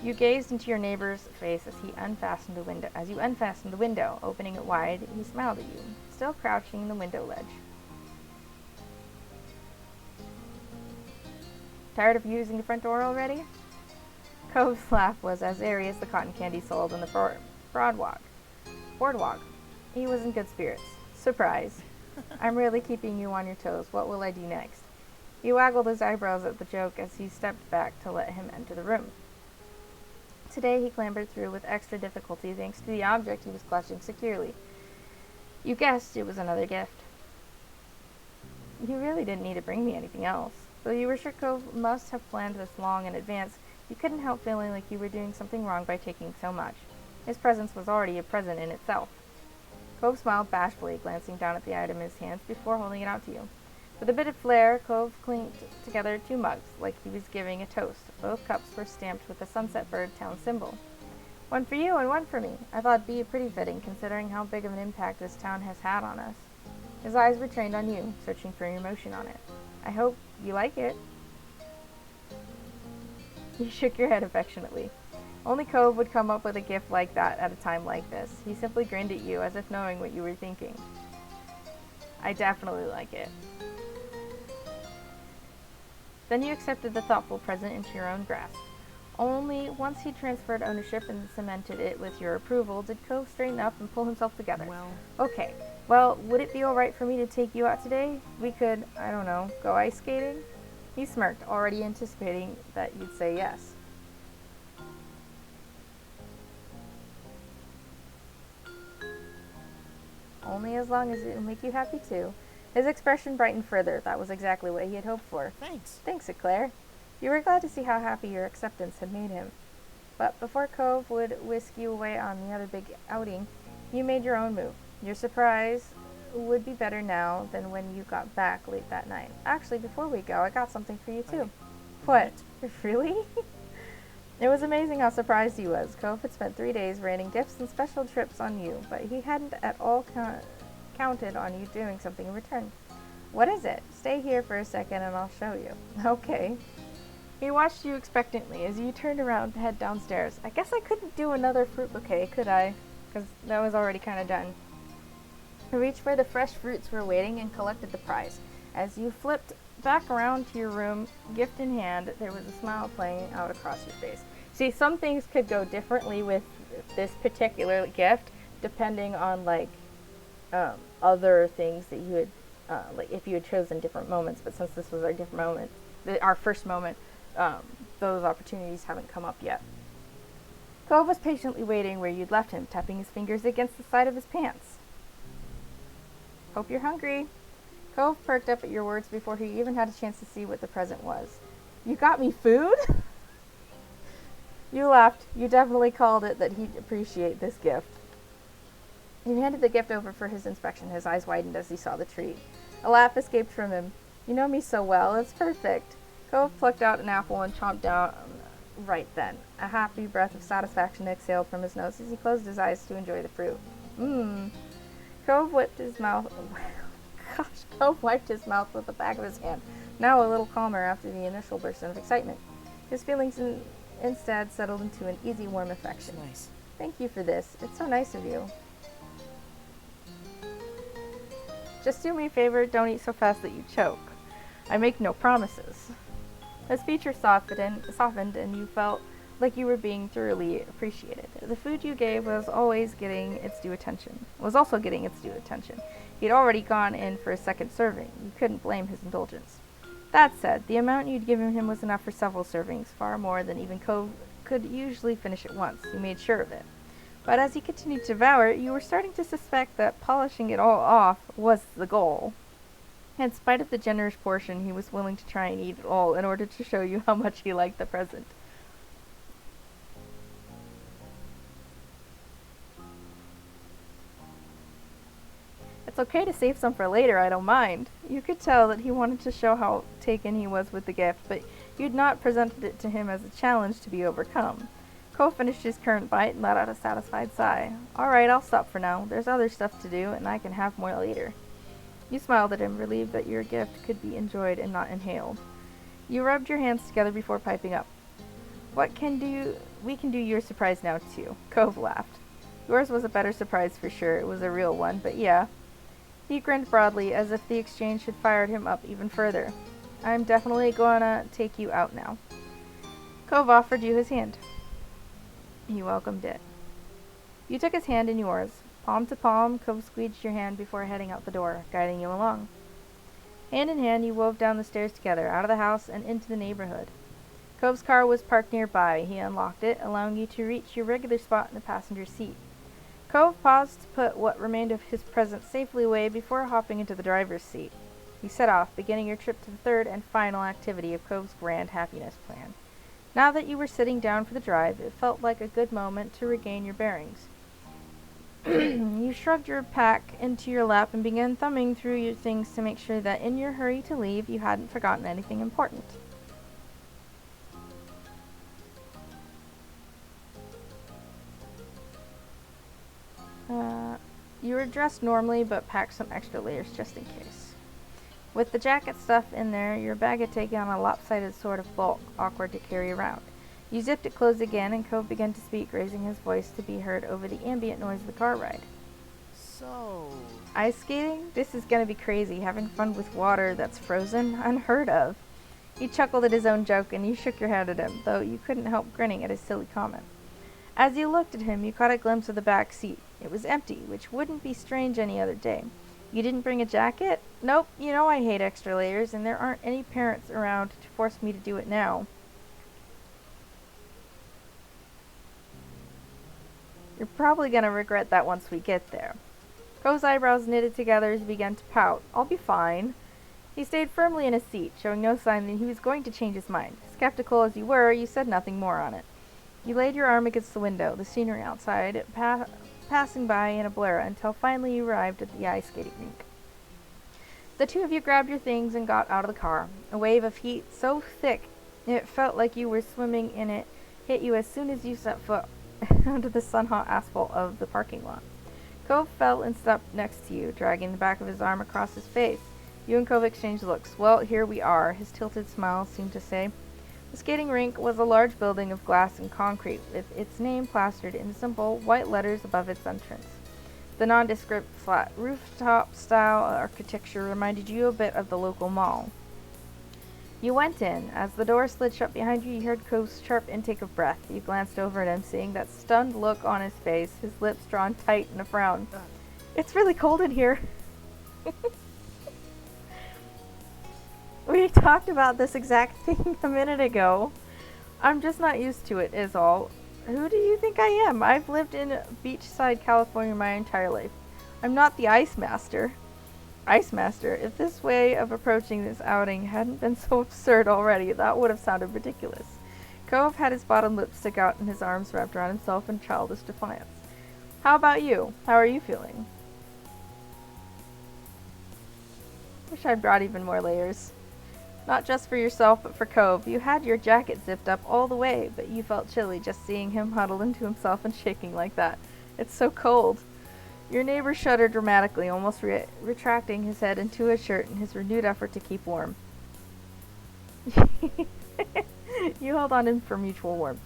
You gazed into your neighbor's face as he unfastened the window. As you unfastened the window, opening it wide, he smiled at you, still crouching in the window ledge. Tired of using the front door already? Cove's laugh was as airy as the cotton candy sold on the boardwalk. He was in good spirits. Surprise. I'm really keeping you on your toes. What will I do next? He waggled his eyebrows at the joke as he stepped back to let him enter the room. Today he clambered through with extra difficulty thanks to the object he was clutching securely. You guessed it was another gift. You really didn't need to bring me anything else. Though you were sure Cove must have planned this long in advance, you couldn't help feeling like you were doing something wrong by taking so much. His presence was already a present in itself. Cove smiled bashfully, glancing down at the item in his hands before holding it out to you. With a bit of flair, Cove clinked together 2 mugs, like he was giving a toast. Both cups were stamped with the Sunset Bird town symbol. One for you and one for me. I thought it'd be pretty fitting, considering how big of an impact this town has had on us. His eyes were trained on you, searching for your emotion on it. I hope you like it. You shook your head affectionately. Only Cove would come up with a gift like that at a time like this. He simply grinned at you, as if knowing what you were thinking. I definitely like it. Then you accepted the thoughtful present into your own grasp. Only once he transferred ownership and cemented it with your approval did Cove straighten up and pull himself together. Okay, well, would it be alright for me to take you out today? We could, I don't know, go ice skating? He smirked, already anticipating that you'd say yes. Only as long as it'll make you happy too. His expression brightened further. That was exactly what he had hoped for. Thanks, Eclair. You were glad to see how happy your acceptance had made him. But before Cove would whisk you away on the other big outing, you made your own move. Your surprise would be better now than when you got back late that night. Actually, before we go, I got something for you too. What? Really? It was amazing how surprised he was. Cove had spent 3 days raining gifts and special trips on you, but he hadn't at all counted on you doing something in return. What is it? Stay here for a second and I'll show you. Okay. He watched you expectantly as you turned around to head downstairs. I guess I couldn't do another fruit bouquet, could I? Because that was already kind of done. He reached where the fresh fruits were waiting and collected the prize. As you flipped back around to your room, gift in hand, there was a smile playing out across your face. See, some things could go differently with this particular gift, depending on other things that you had, if you had chosen different moments. But since this was our different moment, our first moment, those opportunities haven't come up yet. Cove was patiently waiting where you'd left him, tapping his fingers against the side of his pants. Hope you're hungry. Cove perked up at your words before he even had a chance to see what the present was. You got me food? You laughed. You definitely called it that he'd appreciate this gift. He handed the gift over for his inspection. His eyes widened as he saw the treat. A laugh escaped from him. You know me so well. It's perfect. Cove plucked out an apple and chomped down right then. A happy breath of satisfaction exhaled from his nose as he closed his eyes to enjoy the fruit. Cove whipped his mouth. Cove wiped his mouth with the back of his hand, now a little calmer after the initial burst of excitement. His feelings instead settled into an easy, warm affection. Nice. Thank you for this. It's so nice of you. Just do me a favor, don't eat so fast that you choke. I make no promises. His features softened and you felt like you were being thoroughly appreciated. The food you gave was also getting its due attention. He'd already gone in for a second serving. You couldn't blame his indulgence. That said, the amount you'd given him was enough for several servings, far more than even Cove could usually finish at once. You made sure of it. But as he continued to devour it, you were starting to suspect that polishing it all off was the goal. In spite of the generous portion, he was willing to try and eat it all in order to show you how much he liked the present. It's okay to save some for later, I don't mind. You could tell that he wanted to show how taken he was with the gift, but you'd not presented it to him as a challenge to be overcome. Cove finished his current bite and let out a satisfied sigh. Alright, I'll stop for now. There's other stuff to do, and I can have more later. You smiled at him, relieved that your gift could be enjoyed and not inhaled. You rubbed your hands together before piping up. We can do your surprise now, too. Cove laughed. Yours was a better surprise for sure. It was a real one, but yeah. He grinned broadly, as if the exchange had fired him up even further. I'm definitely gonna take you out now. Cove offered you his hand. You welcomed it. You took his hand in yours. Palm to palm, Cove squeezed your hand before heading out the door, guiding you along. Hand in hand, you wove down the stairs together, out of the house and into the neighborhood. Cove's car was parked nearby. He unlocked it, allowing you to reach your regular spot in the passenger seat. Cove paused to put what remained of his present safely away before hopping into the driver's seat. You set off, beginning your trip to the third and final activity of Cove's grand happiness plan. Now that you were sitting down for the drive, it felt like a good moment to regain your bearings. You shrugged your pack into your lap and began thumbing through your things to make sure that in your hurry to leave, you hadn't forgotten anything important. You were dressed normally, but packed some extra layers just in case. With the jacket stuff in there, your bag had taken on a lopsided sort of bulk, awkward to carry around. You zipped it closed again, and Cove began to speak, raising his voice to be heard over the ambient noise of the car ride. So... Ice skating? This is gonna be crazy, having fun with water that's frozen? Unheard of. He chuckled at his own joke, and you shook your head at him, though you couldn't help grinning at his silly comment. As you looked at him, you caught a glimpse of the back seat. It was empty, which wouldn't be strange any other day. You didn't bring a jacket? Nope, you know I hate extra layers, and there aren't any parents around to force me to do it now. You're probably gonna regret that once we get there. Cove's eyebrows knitted together as he began to pout. I'll be fine. He stayed firmly in his seat, showing no sign that he was going to change his mind. Skeptical as you were, you said nothing more on it. You laid your arm against the window, the scenery outside passing by in a blur, until finally you arrived at the ice skating rink. The two of you grabbed your things and got out of the car. A wave of heat so thick it felt like you were swimming in it hit you as soon as you set foot onto the sun-hot asphalt of the parking lot. Cove fell and stepped next to you, dragging the back of his arm across his face. You and Cove exchanged looks. Well, here we are, his tilted smile seemed to say. The skating rink was a large building of glass and concrete, with its name plastered in simple white letters above its entrance. The nondescript flat rooftop-style architecture reminded you a bit of the local mall. You went in. As the door slid shut behind you, you heard Cove's sharp intake of breath. You glanced over at him, seeing that stunned look on his face, his lips drawn tight in a frown. It's really cold in here. We talked about this exact thing a minute ago. I'm just not used to it, is all. Who do you think I am? I've lived in beachside California my entire life. I'm not the Ice Master. Ice Master, if this way of approaching this outing hadn't been so absurd already, that would have sounded ridiculous. Cove had his bottom lip stick out and his arms wrapped around himself in childish defiance. How about you? How are you feeling? Wish I brought even more layers. Not just for yourself, but for Cove. You had your jacket zipped up all the way, but you felt chilly just seeing him huddled into himself and shaking like that. It's so cold. Your neighbor shuddered dramatically, almost retracting his head into his shirt in his renewed effort to keep warm. You held on him for mutual warmth.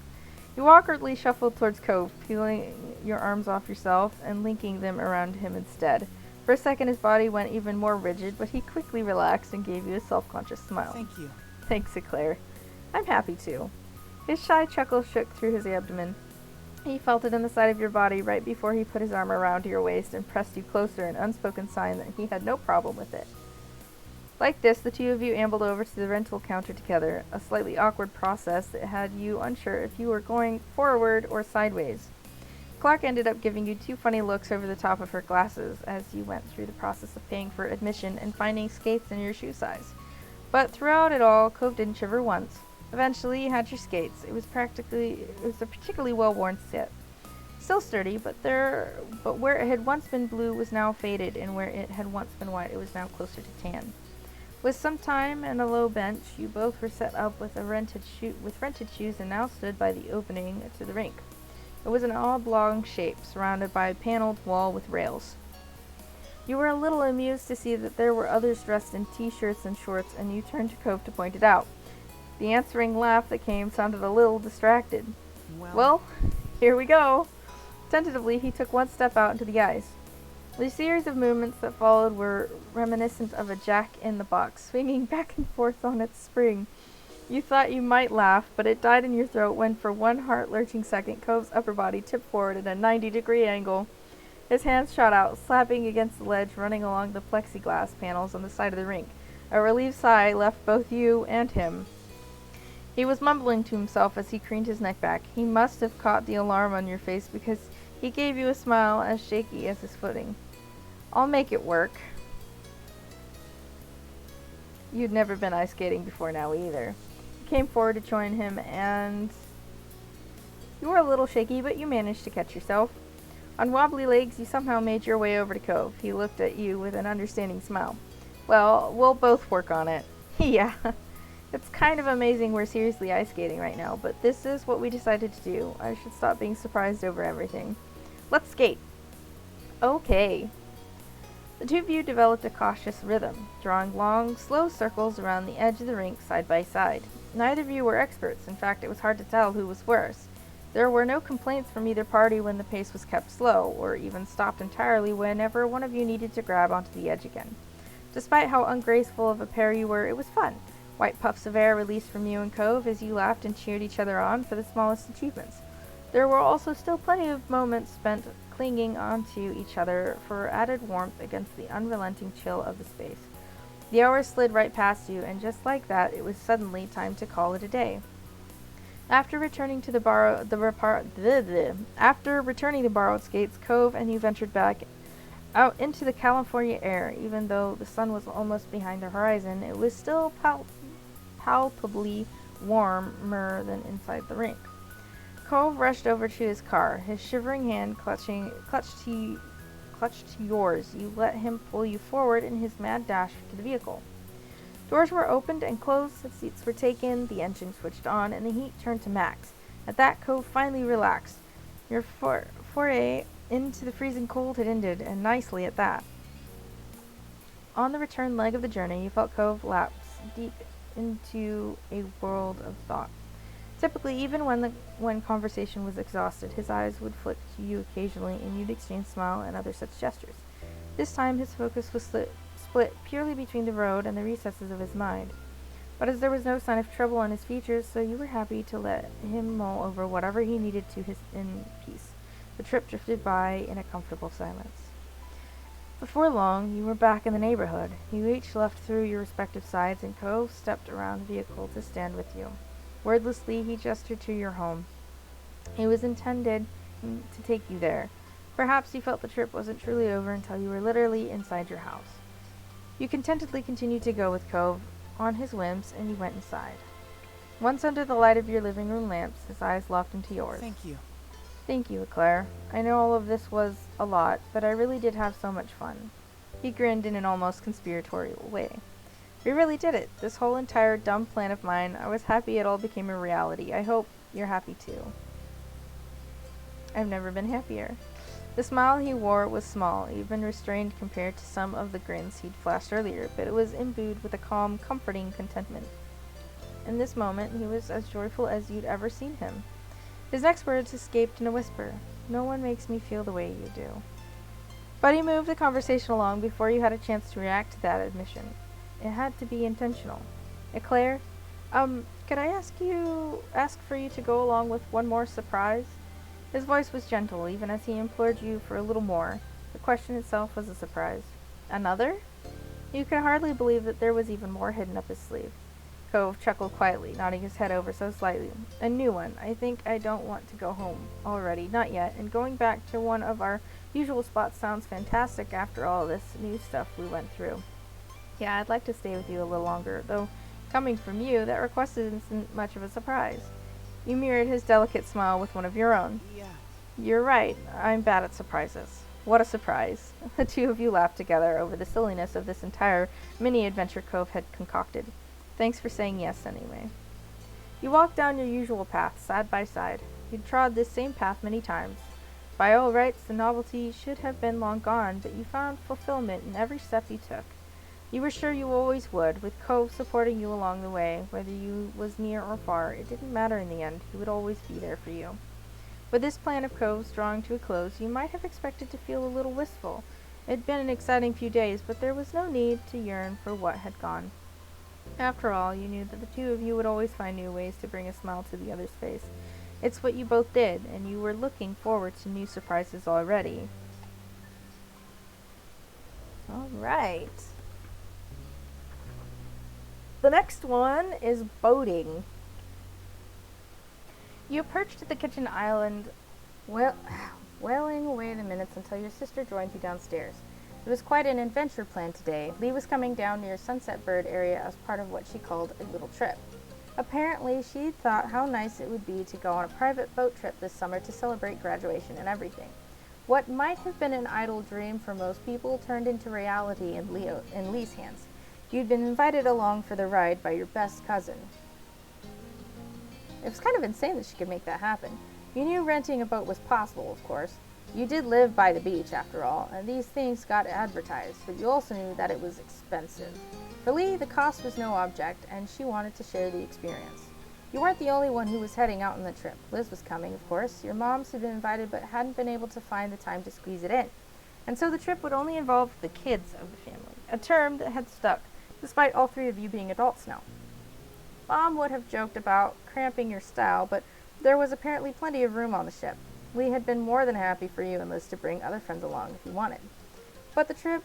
You awkwardly shuffled towards Cove, peeling your arms off yourself and linking them around him instead. For a second, his body went even more rigid, but he quickly relaxed and gave you a self-conscious smile. Thank you. Thanks, Eclair. I'm happy too. His shy chuckle shook through his abdomen. He felt it in the side of your body right before he put his arm around your waist and pressed you closer, an unspoken sign that he had no problem with it. Like this, the two of you ambled over to the rental counter together, a slightly awkward process that had you unsure if you were going forward or sideways. Clark ended up giving you two funny looks over the top of her glasses as you went through the process of paying for admission and finding skates in your shoe size. But throughout it all, Cove didn't shiver once. Eventually, you had your skates. It was a particularly well-worn set. Still sturdy, but where it had once been blue was now faded, and where it had once been white, it was now closer to tan. With some time and a low bench, you both were set up with rented shoes and now stood by the opening to the rink. It was an oblong shape, surrounded by a paneled wall with rails. You were a little amused to see that there were others dressed in t-shirts and shorts, and you turned to Cove to point it out. The answering laugh that came sounded a little distracted. Well, here we go. Tentatively, he took one step out into the ice. The series of movements that followed were reminiscent of a jack-in-the-box, swinging back and forth on its spring. You thought you might laugh, but it died in your throat when, for one heart-lurching second, Cove's upper body tipped forward at a 90-degree angle. His hands shot out, slapping against the ledge running along the plexiglass panels on the side of the rink. A relieved sigh left both you and him. He was mumbling to himself as he craned his neck back. He must have caught the alarm on your face, because he gave you a smile as shaky as his footing. I'll make it work. You'd never been ice skating before now either. You came forward to join him, and you were a little shaky, but you managed to catch yourself. On wobbly legs, you somehow made your way over to Cove. He looked at you with an understanding smile. Well, we'll both work on it. Yeah. It's kind of amazing we're seriously ice skating right now, but this is what we decided to do. I should stop being surprised over everything. Let's skate. Okay. The two of you developed a cautious rhythm, drawing long, slow circles around the edge of the rink side by side. Neither of you were experts. In fact, it was hard to tell who was worse. There were no complaints from either party when the pace was kept slow, or even stopped entirely whenever one of you needed to grab onto the edge again. Despite how ungraceful of a pair you were, it was fun. White puffs of air released from you and Cove as you laughed and cheered each other on for the smallest achievements. There were also still plenty of moments spent clinging onto each other for added warmth against the unrelenting chill of the space. The hours slid right past you, and just like that, it was suddenly time to call it a day. After returning the borrowed skates, Cove and you ventured back out into the California air. Even though the sun was almost behind the horizon, it was still palpably warmer than inside the rink. Cove rushed over to his car, his shivering hand clutching clutched yours. You let him pull you forward in his mad dash to the vehicle. Doors were opened and closed, the seats were taken, the engine switched on, and the heat turned to max. At that, Cove finally relaxed. Your foray into the freezing cold had ended, and nicely at that. On the return leg of the journey, you felt Cove lapse deep into a world of thought. Typically, even when conversation was exhausted, his eyes would flick to you occasionally, and you'd exchange smile and other such gestures. This time, his focus was split purely between the road and the recesses of his mind. But as there was no sign of trouble on his features, so you were happy to let him mull over whatever he needed to in peace. The trip drifted by in a comfortable silence. Before long, you were back in the neighborhood. You each left through your respective sides, and Cove stepped around the vehicle to stand with you. Wordlessly, he gestured to your home. It was intended to take you there. Perhaps you felt the trip wasn't truly over until you were literally inside your house. You contentedly continued to go with Cove on his whims, and you went inside. Once under the light of your living room lamps, his eyes locked into yours. Thank you. Thank you, Claire. I know all of this was a lot, but I really did have so much fun. He grinned in an almost conspiratorial way. We really did it. This whole entire dumb plan of mine, I was happy it all became a reality. I hope you're happy too. I've never been happier. The smile he wore was small, even restrained compared to some of the grins he'd flashed earlier, but it was imbued with a calm, comforting contentment. In this moment, he was as joyful as you'd ever seen him. His next words escaped in a whisper. No one makes me feel the way you do. But he moved the conversation along before you had a chance to react to that admission. It had to be intentional. Claire, could I ask for you to go along with one more surprise? His voice was gentle, even as he implored you for a little more. The question itself was a surprise. Another? You could hardly believe that there was even more hidden up his sleeve. Cove chuckled quietly, nodding his head over so slightly. A new one. I think I don't want to go home already, not yet, and going back to one of our usual spots sounds fantastic after all this new stuff we went through. Yeah, I'd like to stay with you a little longer, though coming from you, that request isn't much of a surprise. You mirrored his delicate smile with one of your own. Yeah. You're right. I'm bad at surprises. What a surprise. The two of you laughed together over the silliness of this entire mini-adventure Cove had concocted. Thanks for saying yes anyway. You walked down your usual path, side by side. You'd trod this same path many times. By all rights, the novelty should have been long gone, but you found fulfillment in every step you took. You were sure you always would, with Cove supporting you along the way. Whether you was near or far, it didn't matter in the end. He would always be there for you. With this plan of Cove's drawing to a close, you might have expected to feel a little wistful. It had been an exciting few days, but there was no need to yearn for what had gone. After all, you knew that the two of you would always find new ways to bring a smile to the other's face. It's what you both did, and you were looking forward to new surprises already. All right. The next one is boating. You perched at the kitchen island, wailing away the minutes until your sister joined you downstairs. It was quite an adventure planned today. Lee was coming down near Sunset Bird area as part of what she called a little trip. Apparently, she thought how nice it would be to go on a private boat trip this summer to celebrate graduation and everything. What might have been an idle dream for most people turned into reality in Lee's hands. You'd been invited along for the ride by your best cousin. It was kind of insane that she could make that happen. You knew renting a boat was possible, of course. You did live by the beach, after all, and these things got advertised, but you also knew that it was expensive. For Lee, the cost was no object, and she wanted to share the experience. You weren't the only one who was heading out on the trip. Liz was coming, of course. Your moms had been invited, but hadn't been able to find the time to squeeze it in. And so the trip would only involve the kids of the family, a term that had stuck, despite all three of you being adults now. Mom would have joked about cramping your style, but there was apparently plenty of room on the ship. Lee had been more than happy for you and Liz to bring other friends along if you wanted. But the trip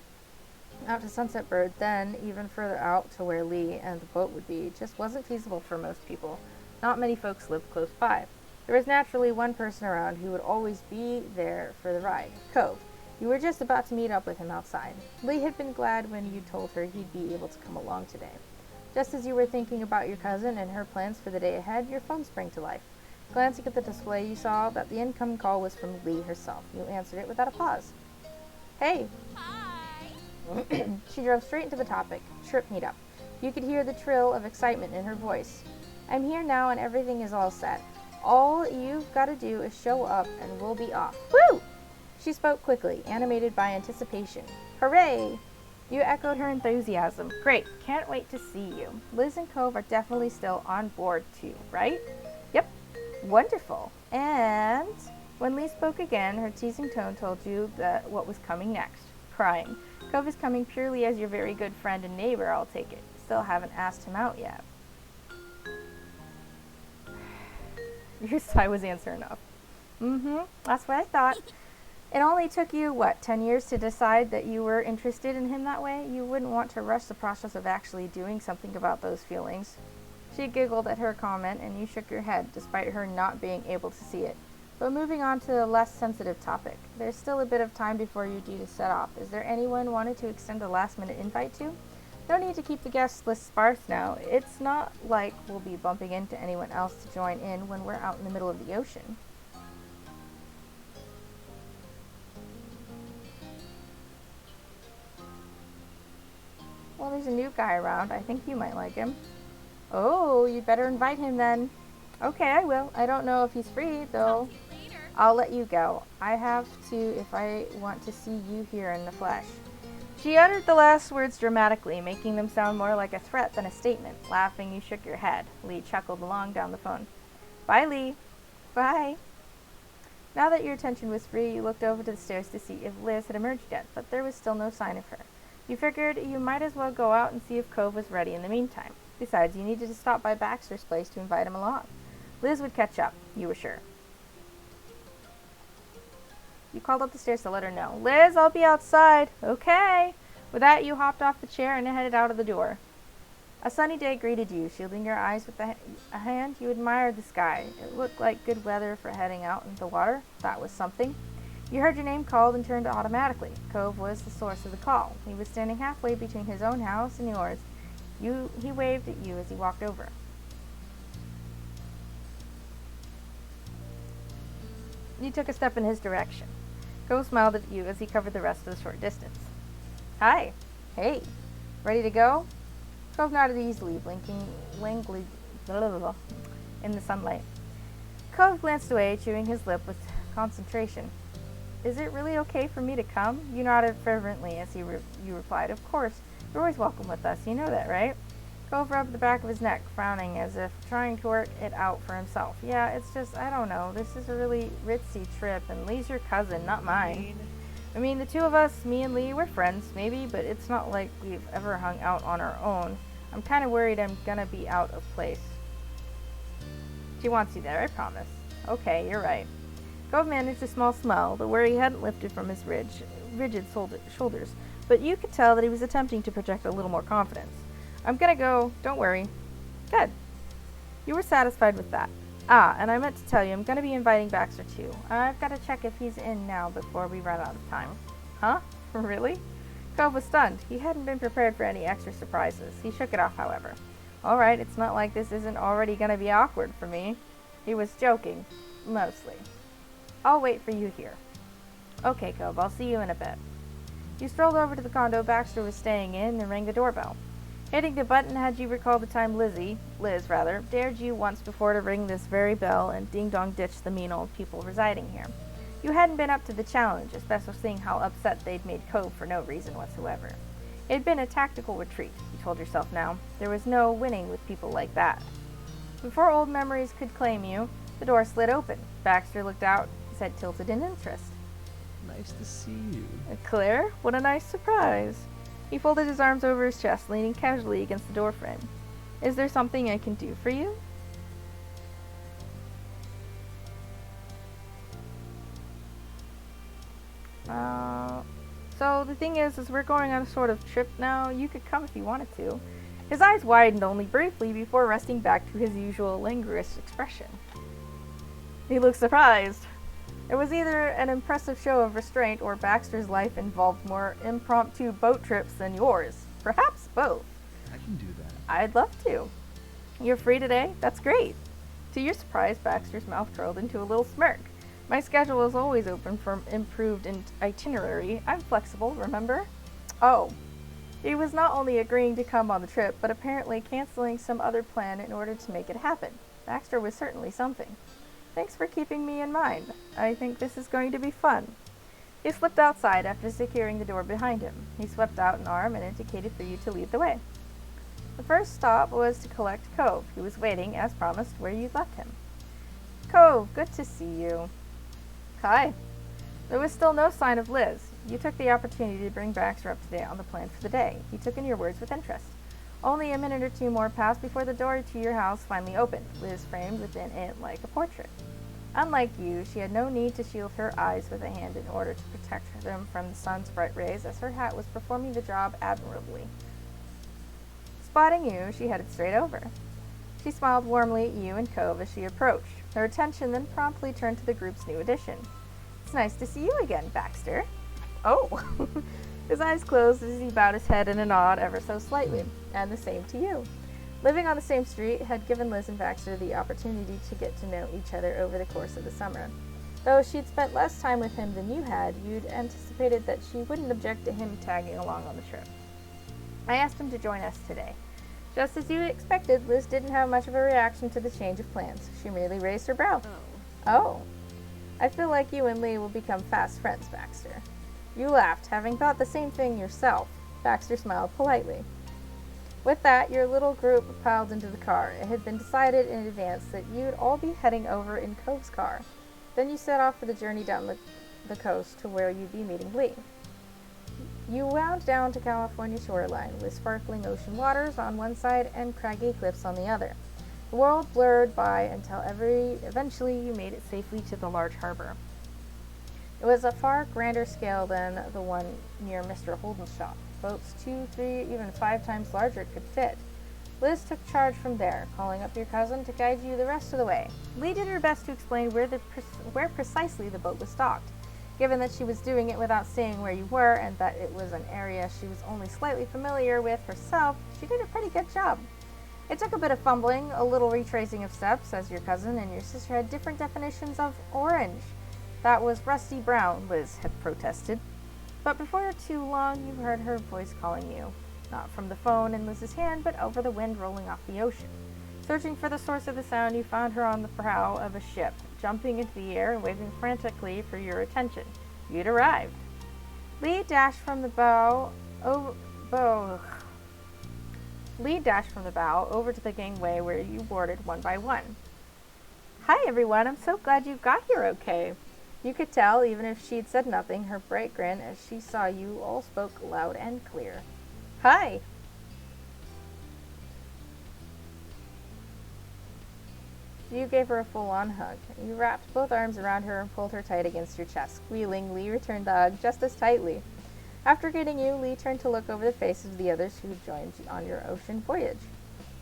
out to Sunset Bird, then even further out to where Lee and the boat would be, just wasn't feasible for most people. Not many folks lived close by. There was naturally one person around who would always be there for the ride, Cove. You were just about to meet up with him outside. Lee had been glad when you told her he'd be able to come along today. Just as you were thinking about your cousin and her plans for the day ahead, your phone sprang to life. Glancing at the display, you saw that the incoming call was from Lee herself. You answered it without a pause. Hey. Hi. She drove straight into the topic, trip meetup. You could hear the trill of excitement in her voice. I'm here now and everything is all set. All you've got to do is show up and we'll be off. Woo! She spoke quickly, animated by anticipation. Hooray! You echoed her enthusiasm. Great, can't wait to see you. Liz and Cove are definitely still on board too, right? Yep, wonderful. And when Lee spoke again, her teasing tone told you that what was coming next. Crying. Cove is coming purely as your very good friend and neighbor, I'll take it. Still haven't asked him out yet. Your sigh was answer enough. That's what I thought. It only took you, 10 years to decide that you were interested in him that way? You wouldn't want to rush the process of actually doing something about those feelings. She giggled at her comment, and you shook your head, despite her not being able to see it. But moving on to a less sensitive topic. There's still a bit of time before you're due to set off. Is there anyone wanted to extend a last-minute invite to? No need to keep the guest list sparse now. It's not like we'll be bumping into anyone else to join in when we're out in the middle of the ocean. Well, there's a new guy around. I think you might like him. Oh, you'd better invite him then. Okay, I will. I don't know if he's free, though. I'll let you go. I have to if I want to see you here in the flesh. She uttered the last words dramatically, making them sound more like a threat than a statement. Laughing, you shook your head. Lee chuckled along down the phone. Bye, Lee. Bye. Now that your attention was free, you looked over to the stairs to see if Liz had emerged yet, but there was still no sign of her. You figured you might as well go out and see if Cove was ready in the meantime. Besides, you needed to stop by Baxter's place to invite him along. Liz would catch up, you were sure. You called up the stairs to let her know. Liz, I'll be outside. Okay. With that, you hopped off the chair and headed out of the door. A sunny day greeted you. Shielding your eyes with a hand, you admired the sky. It looked like good weather for heading out into the water. That was something. You heard your name called and turned automatically. Cove was the source of the call. He was standing halfway between his own house and yours. He waved at you as he walked over. You took a step in his direction. Cove smiled at you as he covered the rest of the short distance. Hi. Hey. Ready to go? Cove nodded easily, blinking languidly in the sunlight. Cove glanced away, chewing his lip with concentration. Is it really okay for me to come? You nodded fervently as you replied, Of course. You're always welcome with us. You know that, right? Cove rubbed the back of his neck, frowning as if trying to work it out for himself. Yeah, it's just, I don't know. This is a really ritzy trip, and Lee's your cousin, not mine. I mean, the two of us, me and Lee, we're friends, maybe, but it's not like we've ever hung out on our own. I'm kind of worried I'm gonna be out of place. She wants you there, I promise. Okay, you're right. Cove managed a small smile, the worry hadn't lifted from his rigid shoulders, but you could tell that he was attempting to project a little more confidence. I'm gonna go, don't worry. Good. You were satisfied with that. Ah, and I meant to tell you, I'm gonna be inviting Baxter too. I've got to check if he's in now before we run out of time. Huh? Really? Cove was stunned. He hadn't been prepared for any extra surprises. He shook it off, however. Alright, it's not like this isn't already gonna be awkward for me. He was joking. Mostly. I'll wait for you here. Okay, Cove, I'll see you in a bit. You strolled over to the condo Baxter was staying in and rang the doorbell. Hitting the button had you recall the time Liz, dared you once before to ring this very bell and ding-dong ditch the mean old people residing here. You hadn't been up to the challenge, especially seeing how upset they'd made Cove for no reason whatsoever. It had been a tactical retreat, you told yourself now. There was no winning with people like that. Before old memories could claim you, the door slid open. Baxter looked out, his head tilted in interest. Nice to see you. Claire, what a nice surprise. He folded his arms over his chest, leaning casually against the doorframe. Is there something I can do for you? So the thing is we're going on a sort of trip now. You could come if you wanted to. His eyes widened only briefly before resting back to his usual languorous expression. He looked surprised. It was either an impressive show of restraint or Baxter's life involved more impromptu boat trips than yours. Perhaps both. I can do that. I'd love to. You're free today? That's great. To your surprise, Baxter's mouth curled into a little smirk. My schedule is always open for improved itinerary. I'm flexible, remember? Oh. He was not only agreeing to come on the trip, but apparently canceling some other plan in order to make it happen. Baxter was certainly something. Thanks for keeping me in mind. I think this is going to be fun. He slipped outside after securing the door behind him. He swept out an arm and indicated for you to lead the way. The first stop was to collect Cove. He was waiting, as promised, where you left him. Cove, good to see you. Hi. There was still no sign of Liz. You took the opportunity to bring Baxter up to date on the plan for the day. He took in your words with interest. Only a minute or two more passed before the door to your house finally opened, Liz framed within it like a portrait. Unlike you, she had no need to shield her eyes with a hand in order to protect them from the sun's bright rays, as her hat was performing the job admirably. Spotting you, she headed straight over. She smiled warmly at you and Cove as she approached. Her attention then promptly turned to the group's new addition. It's nice to see you again, Baxter. Oh! His eyes closed as he bowed his head in a nod ever so slightly, and the same to you. Living on the same street had given Liz and Baxter the opportunity to get to know each other over the course of the summer. Though she'd spent less time with him than you had, you'd anticipated that she wouldn't object to him tagging along on the trip. I asked him to join us today. Just as you expected, Liz didn't have much of a reaction to the change of plans. She merely raised her brow. Oh. I feel like you and Lee will become fast friends, Baxter. You laughed, having thought the same thing yourself. Baxter smiled politely. With that, your little group piled into the car. It had been decided in advance that you'd all be heading over in Cove's car. Then you set off for the journey down the coast to where you'd be meeting Lee. You wound down to California shoreline, with sparkling ocean waters on one side and craggy cliffs on the other. The world blurred by until eventually you made it safely to the large harbor. It was a far grander scale than the one near Mr. Holden's shop. Boats 2, 3, even 5 times larger could fit. Liz took charge from there, calling up your cousin to guide you the rest of the way. Lee did her best to explain where precisely the boat was docked. Given that she was doing it without saying where you were, and that it was an area she was only slightly familiar with herself, she did a pretty good job. It took a bit of fumbling, a little retracing of steps, as your cousin and your sister had different definitions of orange. That was rusty brown, Liz had protested. But before too long, you heard her voice calling you. Not from the phone in Liz's hand, but over the wind rolling off the ocean. Searching for the source of the sound, you found her on the prow of a ship, jumping into the air and waving frantically for your attention. You'd arrived. Lee dashed from the bow over to the gangway where you boarded one by one. Hi everyone, I'm so glad you got here okay. You could tell, even if she'd said nothing, her bright grin as she saw you all spoke loud and clear. Hi! You gave her a full-on hug. You wrapped both arms around her and pulled her tight against your chest. Squealing, Lee returned the hug just as tightly. After greeting you, Lee turned to look over the faces of the others who had joined you on your ocean voyage.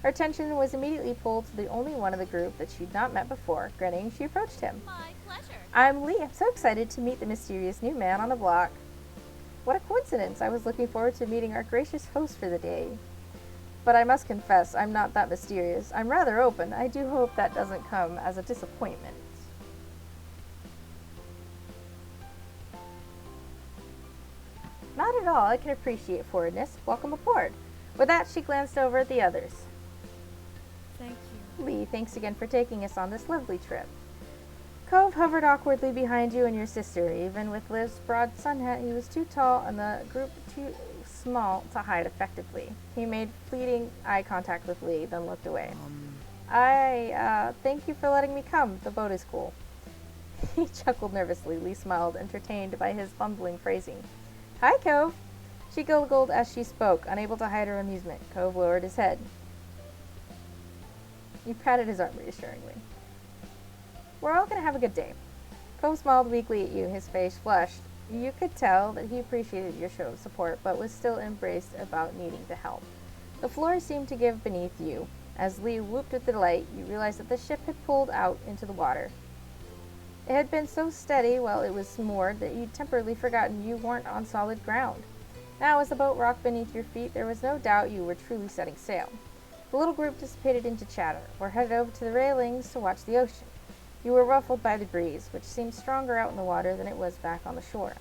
Her attention was immediately pulled to the only one of the group that she'd not met before. Grinning, she approached him. My pleasure. I'm Lee. I'm so excited to meet the mysterious new man on the block. What a coincidence. I was looking forward to meeting our gracious host for the day. But I must confess, I'm not that mysterious. I'm rather open. I do hope that doesn't come as a disappointment. Not at all. I can appreciate forwardness. Welcome aboard. With that, she glanced over at the others. Thank you. Lee, thanks again for taking us on this lovely trip. Cove hovered awkwardly behind you and your sister. Even with Liv's broad sun hat, he was too tall and the group too small to hide effectively. He made fleeting eye contact with Lee, then looked away. Thank you for letting me come. The boat is cool. He chuckled nervously. Lee smiled, entertained by his fumbling phrasing. Hi, Cove. She giggled as she spoke, unable to hide her amusement. Cove lowered his head. You patted his arm reassuringly. We're all going to have a good day. Cove smiled weakly at you, his face flushed. You could tell that he appreciated your show of support, but was still embraced about needing the help. The floor seemed to give beneath you. As Lee whooped with delight, you realized that the ship had pulled out into the water. It had been so steady while it was moored that you'd temporarily forgotten you weren't on solid ground. Now, as the boat rocked beneath your feet, there was no doubt you were truly setting sail. The little group dissipated into chatter, or headed over to the railings to watch the ocean. You were ruffled by the breeze, which seemed stronger out in the water than it was back on the shore.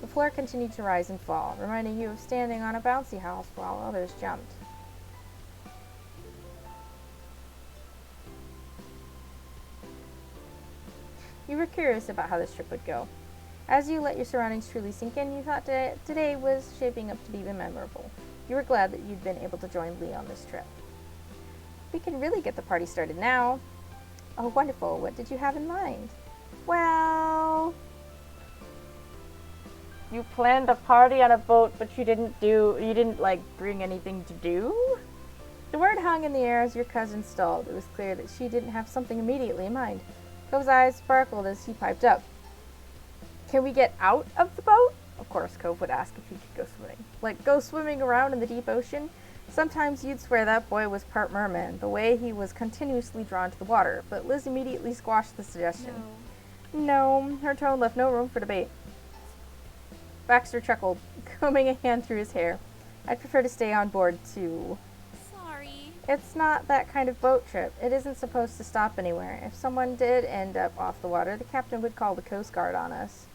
The floor continued to rise and fall, reminding you of standing on a bouncy house while others jumped. You were curious about how this trip would go. As you let your surroundings truly sink in, you thought today was shaping up to be memorable. You were glad that you'd been able to join Lee on this trip. We can really get the party started now. Oh, wonderful. What did you have in mind? Well, you planned a party on a boat, but you didn't bring anything to do? The word hung in the air as your cousin stalled. It was clear that she didn't have something immediately in mind. Cove's eyes sparkled as he piped up. Can we get out of the boat? Of course, Cove would ask if he could go swimming. Like, go swimming around in the deep ocean? Sometimes you'd swear that boy was part merman, the way he was continuously drawn to the water, but Liz immediately squashed the suggestion. No, her tone left no room for debate. Baxter chuckled, combing a hand through his hair. I'd prefer to stay on board, too. Sorry. It's not that kind of boat trip. It isn't supposed to stop anywhere. If someone did end up off the water, the captain would call the Coast Guard on us.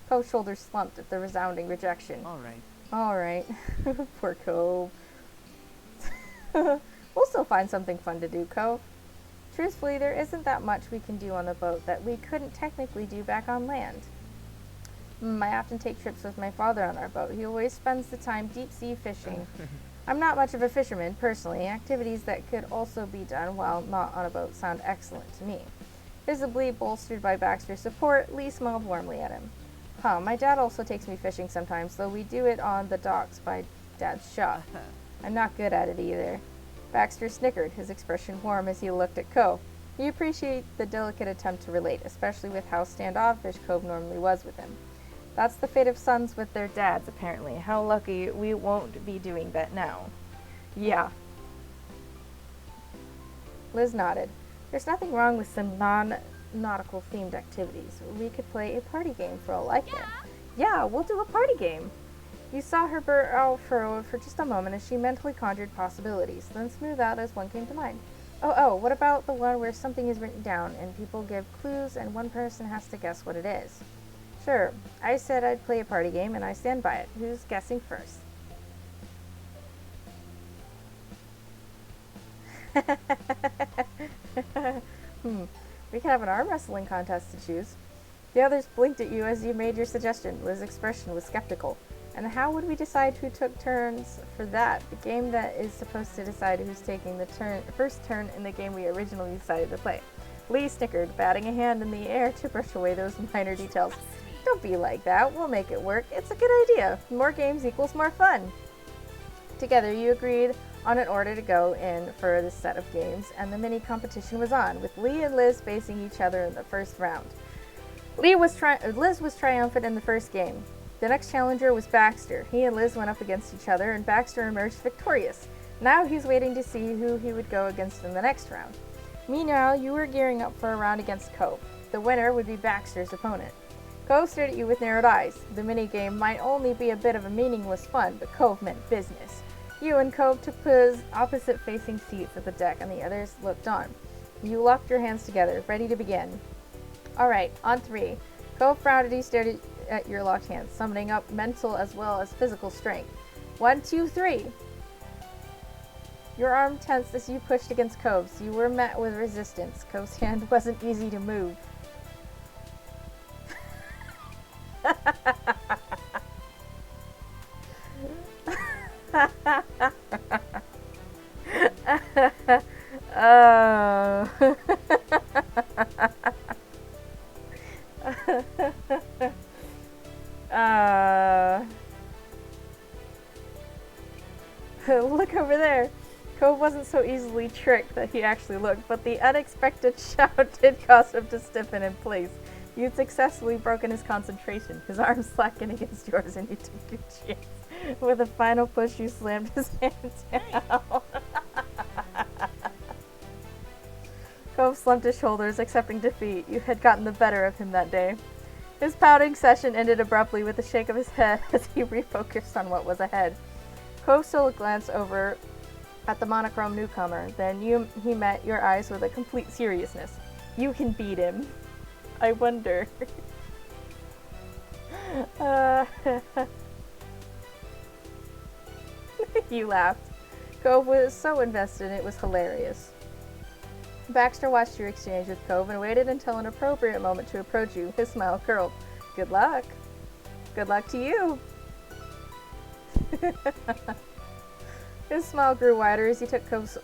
Cove's shoulders slumped at the resounding rejection. All right. Poor Cove. We'll still find something fun to do, Cove. Truthfully, there isn't that much we can do on the boat that we couldn't technically do back on land. I often take trips with my father on our boat. He always spends the time deep-sea fishing. I'm not much of a fisherman, personally. Activities that could also be done while not on a boat sound excellent to me. Visibly bolstered by Baxter's support, Lee smiled warmly at him. My dad also takes me fishing sometimes, though we do it on the docks by Dad's shop. I'm not good at it either. Baxter snickered, his expression warm as he looked at Cove. He appreciated the delicate attempt to relate, especially with how standoffish Cove normally was with him. That's the fate of sons with their dads, apparently. How lucky we won't be doing that now. Yeah. Liz nodded. There's nothing wrong with some non-nautical themed activities. We could play a party game for all I care. Yeah, we'll do a party game. You saw her brow furrow for just a moment as she mentally conjured possibilities, then smoothed out as one came to mind. Oh, what about the one where something is written down and people give clues and one person has to guess what it is? Sure, I said I'd play a party game and I stand by it. Who's guessing first? We could have an arm wrestling contest to choose. The others blinked at you as you made your suggestion. Liz's expression was skeptical. And how would we decide who took turns for that? The game that is supposed to decide who's taking the first turn in the game we originally decided to play. Lee snickered, batting a hand in the air to brush away those minor details. Don't be like that. We'll make it work. It's a good idea. More games equals more fun. Together, you agreed on an order to go in for this set of games, and the mini competition was on, with Lee and Liz facing each other in the first round. Liz was triumphant in the first game. The next challenger was Baxter. He and Liz went up against each other, and Baxter emerged victorious. Now he's waiting to see who he would go against in the next round. Meanwhile, you were gearing up for a round against Cove. The winner would be Baxter's opponent. Cove stared at you with narrowed eyes. The minigame might only be a bit of a meaningless fun, but Cove meant business. You and Cove took opposite-facing seats at the deck, and the others looked on. You locked your hands together, ready to begin. All right, on three. Cove frowned as he stared at your locked hands, summoning up mental as well as physical strength. 1, 2, 3. Your arm tensed as you pushed against Cove's. You were met with resistance. Cove's hand wasn't easy to move. Look over there. Cove wasn't so easily tricked that he actually looked, but the unexpected shout did cause him to stiffen in place. You'd successfully broken his concentration. His arm slackened against yours and you took your chance. With a final push, you slammed his hand down. Cove slumped his shoulders, accepting defeat. You had gotten the better of him that day. His pouting session ended abruptly with a shake of his head as he refocused on what was ahead. Cove stole a glance over at the monochrome newcomer. Then he met your eyes with a complete seriousness. You can beat him. I wonder. uh, You laughed. Cove was so invested it was hilarious. Baxter watched your exchange with Cove and waited until an appropriate moment to approach you. His smile curled. Good luck. Good luck to you. His smile grew wider as he took Cove's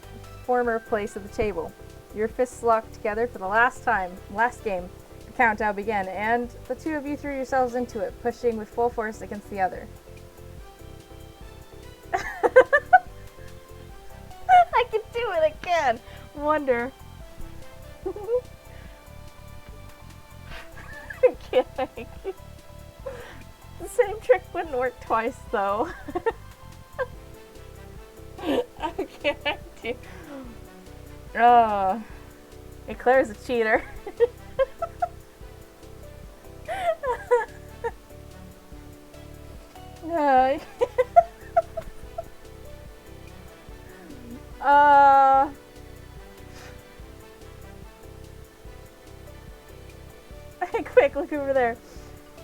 former place at the table. Your fists locked together for the last time. Last game. The countdown began, and the two of you threw yourselves into it, pushing with full force against the other. I can do it again! Wonder. Okay. The same trick wouldn't work twice, though. I can't do. Oh, Claire's a cheater. No. Quick, look over there.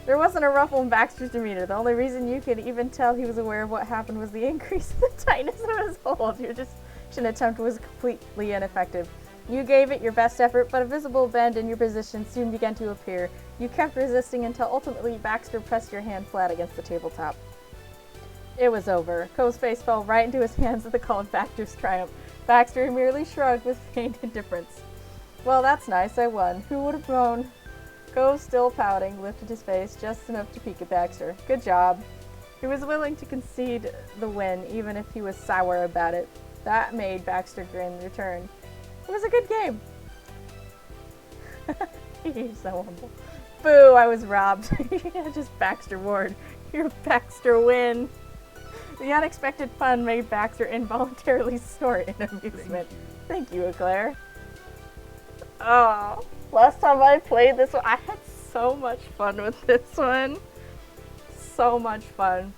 There wasn't a ruffle in Baxter's demeanor. The only reason you could even tell he was aware of what happened was the increase in the tightness of his hold. Your distraction attempt was completely ineffective. You gave it your best effort, but a visible bend in your position soon began to appear. You kept resisting until ultimately Baxter pressed your hand flat against the tabletop. It was over. Cove's face fell right into his hands at the call of Baxter's triumph. Baxter merely shrugged with feigned indifference. Well, that's nice. I won. Who would have known? Cove, still pouting, lifted his face just enough to peek at Baxter. Good job. He was willing to concede the win, even if he was sour about it. That made Baxter grin in return. It was a good game. He's so humble. Boo, I was robbed. Just Baxter Ward. Your Baxter win. The unexpected pun made Baxter involuntarily snort in amusement. Thank you, Eclair. Oh, last time I played this one, I had so much fun with this one. So much fun.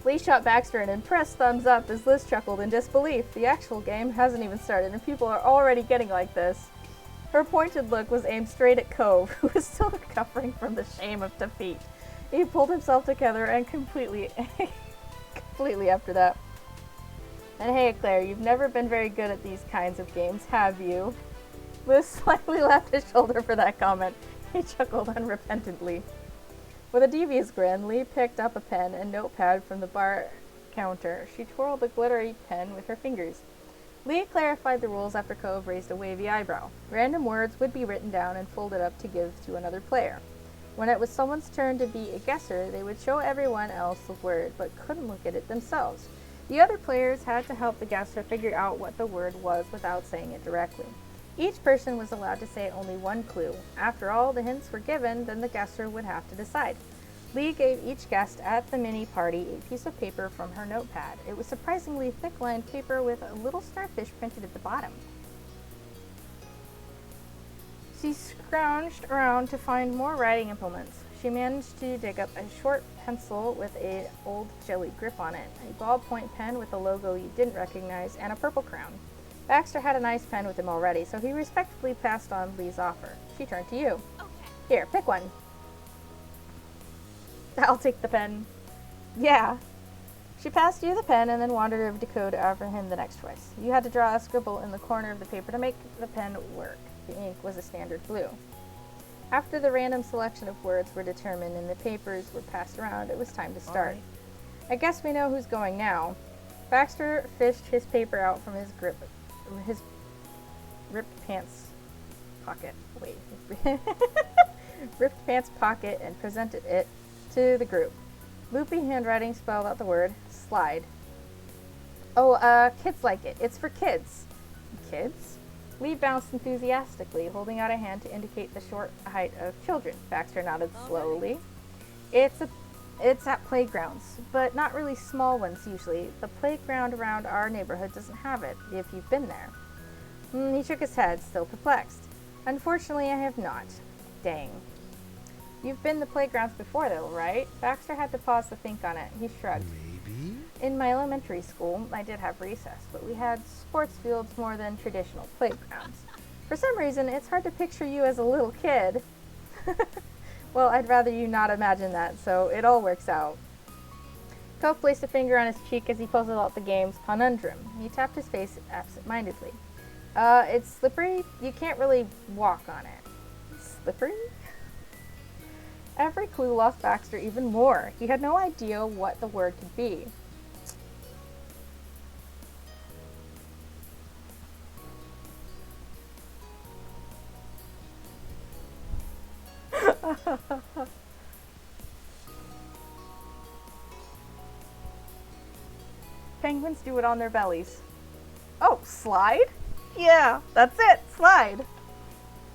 Lee shot Baxter an impressed thumbs up as Liz chuckled in disbelief. The actual game hasn't even started and people are already getting like this. Her pointed look was aimed straight at Cove, who was still recovering from the shame of defeat. He pulled himself together and completely after that. And hey, Claire, you've never been very good at these kinds of games, have you? Liz slightly left his shoulder for that comment. He chuckled unrepentantly. With a devious grin, Lee picked up a pen and notepad from the bar counter. She twirled the glittery pen with her fingers. Lee clarified the rules after Cove raised a wavy eyebrow. Random words would be written down and folded up to give to another player. When it was someone's turn to be a guesser, they would show everyone else the word, but couldn't look at it themselves. The other players had to help the guesser figure out what the word was without saying it directly. Each person was allowed to say only one clue. After all the hints were given, then the guesser would have to decide. Lee gave each guest at the mini party a piece of paper from her notepad. It was surprisingly thick-lined paper with a little starfish printed at the bottom. She scrounged around to find more writing implements. She managed to dig up a short pencil with an old jelly grip on it, a ballpoint pen with a logo you didn't recognize, and a purple crown. Baxter had a nice pen with him already, so he respectfully passed on Lee's offer. She turned to you. Okay. Here, pick one. I'll take the pen. Yeah. She passed you the pen and then wandered over to Code to offer him the next choice. You had to draw a scribble in the corner of the paper to make the pen work. The ink was a standard blue. After the random selection of words were determined and the papers were passed around, it was time to start. Right. I guess we know who's going now. Baxter fished his paper out from his ripped pants pocket. Wait. Ripped pants pocket and presented it to the group. Loopy handwriting spelled out the word slide. Oh, kids like it. It's for kids. Kids? Lee bounced enthusiastically, holding out a hand to indicate the short height of children. Baxter nodded slowly. It's at playgrounds, but not really small ones usually. The playground around our neighborhood doesn't have it, if you've been there. He shook his head, still perplexed. Unfortunately, I have not. Dang. You've been to playgrounds before, though, right? Baxter had to pause to think on it. He shrugged. Maybe? In my elementary school, I did have recess, but we had sports fields more than traditional playgrounds. For some reason, it's hard to picture you as a little kid. Well, I'd rather you not imagine that, so it all works out. Cove placed a finger on his cheek as he puzzled out the game's conundrum. He tapped his face absent-mindedly. It's slippery. You can't really walk on it. Slippery? Every clue lost Baxter even more. He had no idea what the word could be. Penguins do it on their bellies. Oh, slide? Yeah, that's it, slide.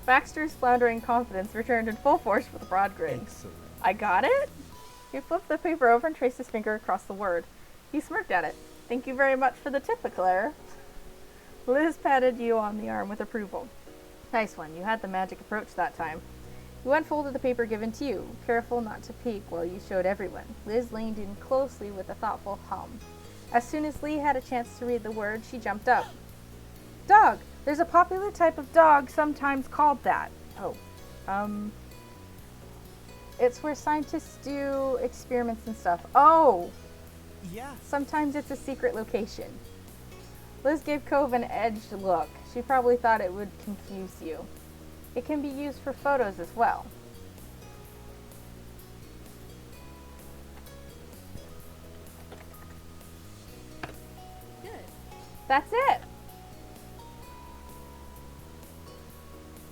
Baxter's floundering confidence returned in full force with a broad grin. Excellent. I got it? He flipped the paper over and traced his finger across the word. He smirked at it. Thank you very much for the tip, Eclair. Liz patted you on the arm with approval. Nice one, you had the magic approach that time. You unfolded the paper given to you, careful not to peek while you showed everyone. Liz leaned in closely with a thoughtful hum. As soon as Lee had a chance to read the word, she jumped up. Dog! There's a popular type of dog sometimes called that. Oh. It's where scientists do experiments and stuff. Oh! Yeah. Sometimes it's a secret location. Liz gave Cove an edged look. She probably thought it would confuse you. It can be used for photos as well. Good. That's it!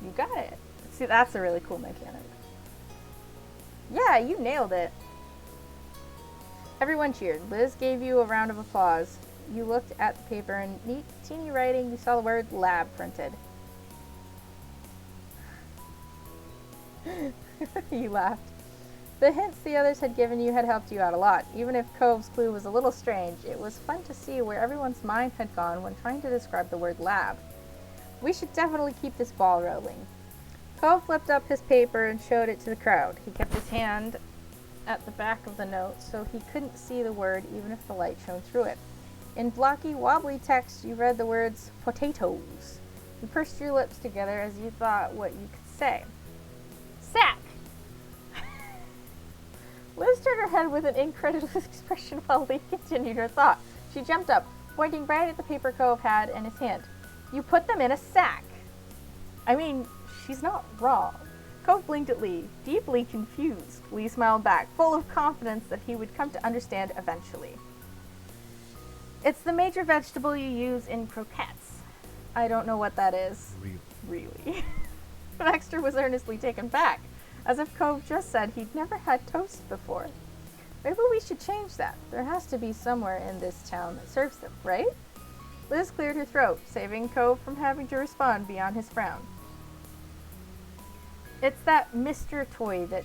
You got it. See, that's a really cool mechanic. Yeah, you nailed it. Everyone cheered. Liz gave you a round of applause. You looked at the paper and neat, teeny writing. You saw the word lab printed. You laughed. The hints the others had given you had helped you out a lot. Even if Cove's clue was a little strange, it was fun to see where everyone's mind had gone when trying to describe the word lab. We should definitely keep this ball rolling. Cove flipped up his paper and showed it to the crowd. He kept his hand at the back of the note so he couldn't see the word even if the light shone through it. In blocky, wobbly text, you read the words potatoes. You pursed your lips together as you thought what you could say. Sack! Liz turned her head with an incredulous expression while Lee continued her thought. She jumped up, pointing right at the paper Cove had in his hand. You put them in a sack. I mean, she's not wrong. Cove blinked at Lee, deeply confused. Lee smiled back, full of confidence that he would come to understand eventually. It's the major vegetable you use in croquettes. I don't know what that is. Really? Baxter was earnestly taken back, as if Cove just said he'd never had toast before. Maybe we should change that. There has to be somewhere in this town that serves them, right? Liz cleared her throat, saving Cove from having to respond beyond his frown. It's that Mr. Toy that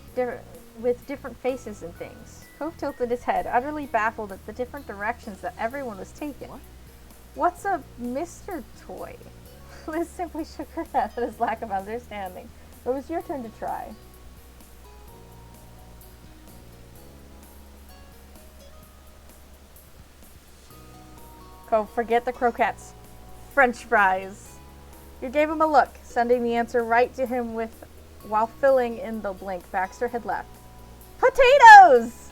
with different faces and things. Cove tilted his head, utterly baffled at the different directions that everyone was taking. What's a Mr. Toy? Liz simply shook her head at his lack of understanding. It was your turn to try. Cove, forget the croquettes. French fries. You gave him a look, sending the answer right to him while filling in the blank Baxter had left. Potatoes!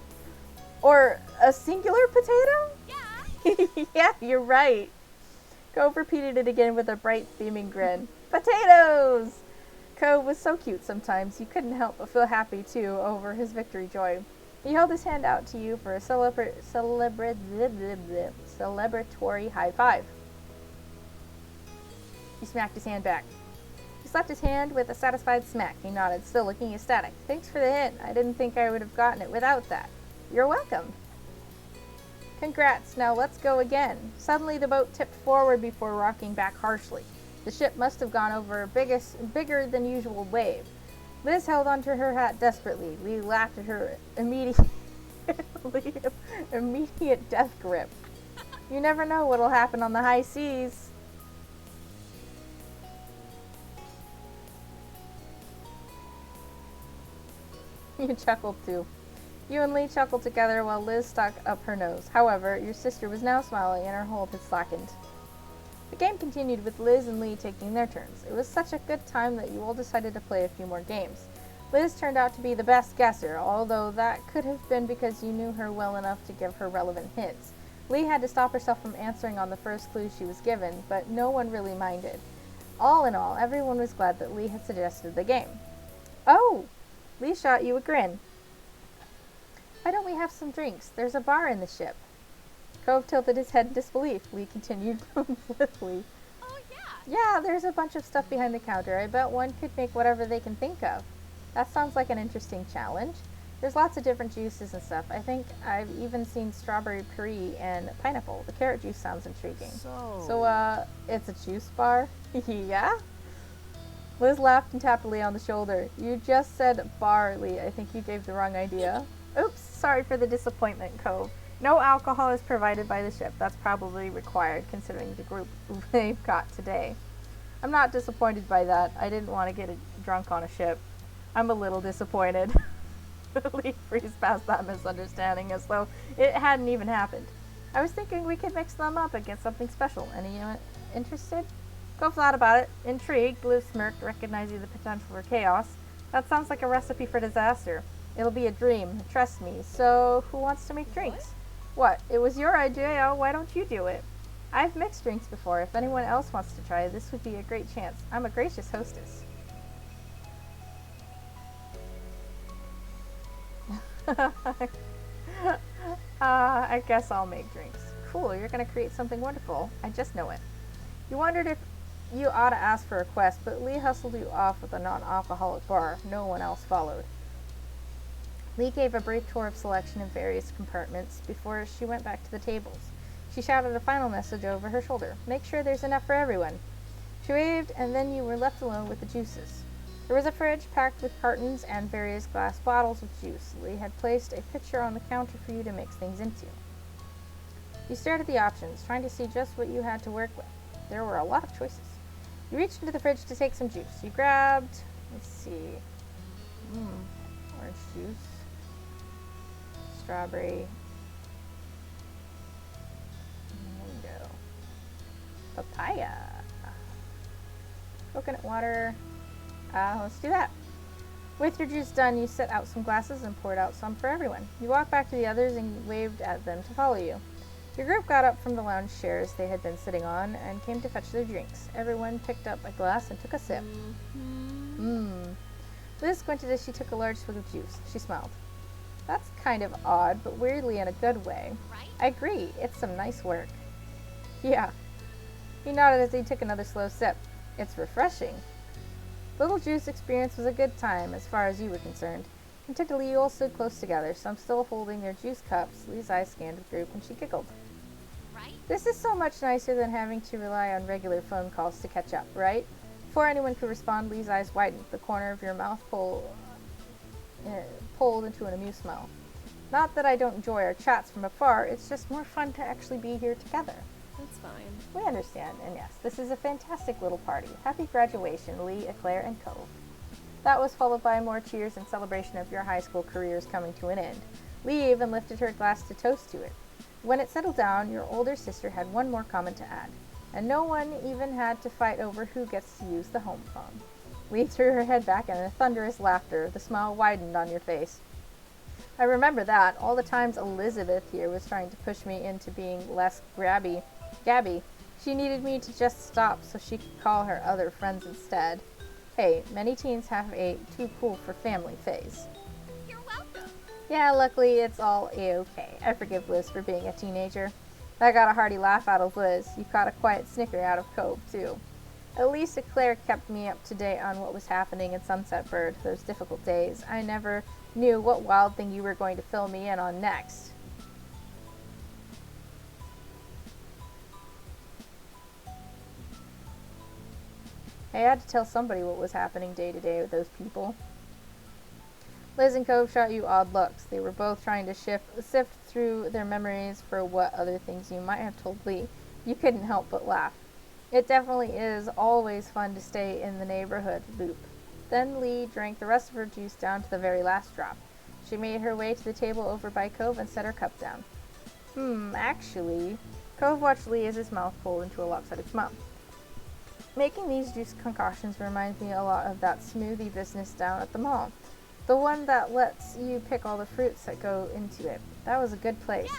Or a singular potato? Yeah. Yeah, you're right. Cove repeated it again with a bright, beaming grin. Potatoes! Cove was so cute sometimes, you couldn't help but feel happy, too, over his victory joy. He held his hand out to you for a celebratory high five. You smacked his hand back. He slapped his hand with a satisfied smack. He nodded, still looking ecstatic. Thanks for the hint. I didn't think I would have gotten it without that. You're welcome. Congrats. Now let's go again. Suddenly the boat tipped forward before rocking back harshly. The ship must have gone over a bigger than usual wave. Liz held onto her hat desperately. Lee laughed at her immediate death grip. You never know what'll happen on the high seas. You chuckled too. You and Lee chuckled together while Liz stuck up her nose. However, your sister was now smiling and her hold had slackened. The game continued with Liz and Lee taking their turns. It was such a good time that you all decided to play a few more games. Liz turned out to be the best guesser, although that could have been because you knew her well enough to give her relevant hints. Lee had to stop herself from answering on the first clue she was given, but no one really minded. All in all, everyone was glad that Lee had suggested the game. Oh! Lee shot you a grin. Why don't we have some drinks? There's a bar in the ship. Cove tilted his head in disbelief. Lee continued blithely. Oh, yeah. Yeah, there's a bunch of stuff behind the counter. I bet one could make whatever they can think of. That sounds like an interesting challenge. There's lots of different juices and stuff. I think I've even seen strawberry puree and pineapple. The carrot juice sounds intriguing. So, it's a juice bar? Yeah? Liz laughed and tapped Lee on the shoulder. You just said bar, Lee. I think you gave the wrong idea. Oops, sorry for the disappointment, Cove. No alcohol is provided by the ship. That's probably required considering the group they've got today. I'm not disappointed by that. I didn't want to get drunk on a ship. I'm a little disappointed. Lee breezed past that misunderstanding as though it hadn't even happened. I was thinking we could mix them up and get something special. Anyone interested? Cove thought about it. Intrigued, Liz smirked, recognizing the potential for chaos. That sounds like a recipe for disaster. It'll be a dream, trust me. So, who wants to make drinks? What? It was your idea. Why don't you do it? I've mixed drinks before. If anyone else wants to try, this would be a great chance. I'm a gracious hostess. I guess I'll make drinks. Cool, you're gonna create something wonderful. I just know it. You wondered if you ought to ask for a request, but Lee hustled you off with a non-alcoholic bar. No one else followed. Lee gave a brief tour of selection in various compartments before she went back to the tables. She shouted a final message over her shoulder. Make sure there's enough for everyone. She waved, and then you were left alone with the juices. There was a fridge packed with cartons and various glass bottles of juice. Lee had placed a pitcher on the counter for you to mix things into. You stared at the options, trying to see just what you had to work with. There were a lot of choices. You reached into the fridge to take some juice. You grabbed, let's see, orange juice, strawberry, mango, papaya, coconut water. Let's do that. With your juice done, you set out some glasses and poured out some for everyone. You walked back to the others and waved at them to follow you. Your group got up from the lounge chairs they had been sitting on and came to fetch their drinks. Everyone picked up a glass and took a sip. Liz squinted as she took a large swig of juice. She smiled. That's kind of odd, but weirdly in a good way. Right? I agree. It's some nice work. Yeah. He nodded as he took another slow sip. It's refreshing. The little juice experience was a good time, as far as you were concerned. Contentedly, you all stood close together, some still holding their juice cups. Lee's eyes scanned the group, and she giggled. Right? This is so much nicer than having to rely on regular phone calls to catch up, right? Before anyone could respond, Lee's eyes widened. The corner of your mouth pulled into an amused smile. Not that I don't enjoy our chats from afar, it's just more fun to actually be here together. That's fine. We understand, and yes, this is a fantastic little party. Happy graduation, Lee, Eclair, and Cove. That was followed by more cheers in celebration of your high school careers coming to an end. Lee even lifted her glass to toast to it. When it settled down, your older sister had one more comment to add, and no one even had to fight over who gets to use the home phone. Lee threw her head back in a thunderous laughter. The smile widened on your face. I remember that. All the times Elizabeth here was trying to push me into being less Gabby. She needed me to just stop so she could call her other friends instead. Hey, many teens have a too cool for family phase. You're welcome. Yeah, luckily it's all a-okay. I forgive Liz for being a teenager. That got a hearty laugh out of Liz. You caught a quiet snicker out of Cove, too. At least Eclair kept me up to date on what was happening in Sunset Bird those difficult days. I never knew what wild thing you were going to fill me in on next. I had to tell somebody what was happening day to day with those people. Liz and Cove shot you odd looks. They were both trying to sift through their memories for what other things you might have told Lee. You couldn't help but laugh. It definitely is always fun to stay in the neighborhood loop. Then Lee drank the rest of her juice down to the very last drop. She made her way to the table over by Cove and set her cup down. Actually, Cove watched Lee as his mouth pulled into a lopsided smile. Making these juice concoctions reminds me a lot of that smoothie business down at the mall. The one that lets you pick all the fruits that go into it. That was a good place.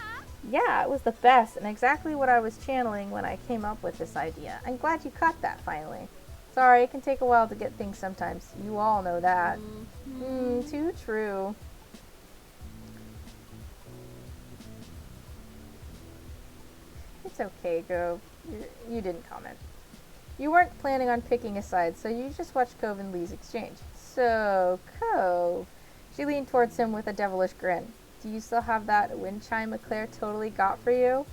Yeah, it was the best and exactly what I was channeling when I came up with this idea. I'm glad you caught that finally. Sorry, it can take a while to get things sometimes. You all know that. Too true. It's okay, Grove. You didn't comment. You weren't planning on picking a side, so you just watched Cove and Lee's exchange. So, Cove. She leaned towards him with a devilish grin. Do you still have that wind chime Eclair totally got for you?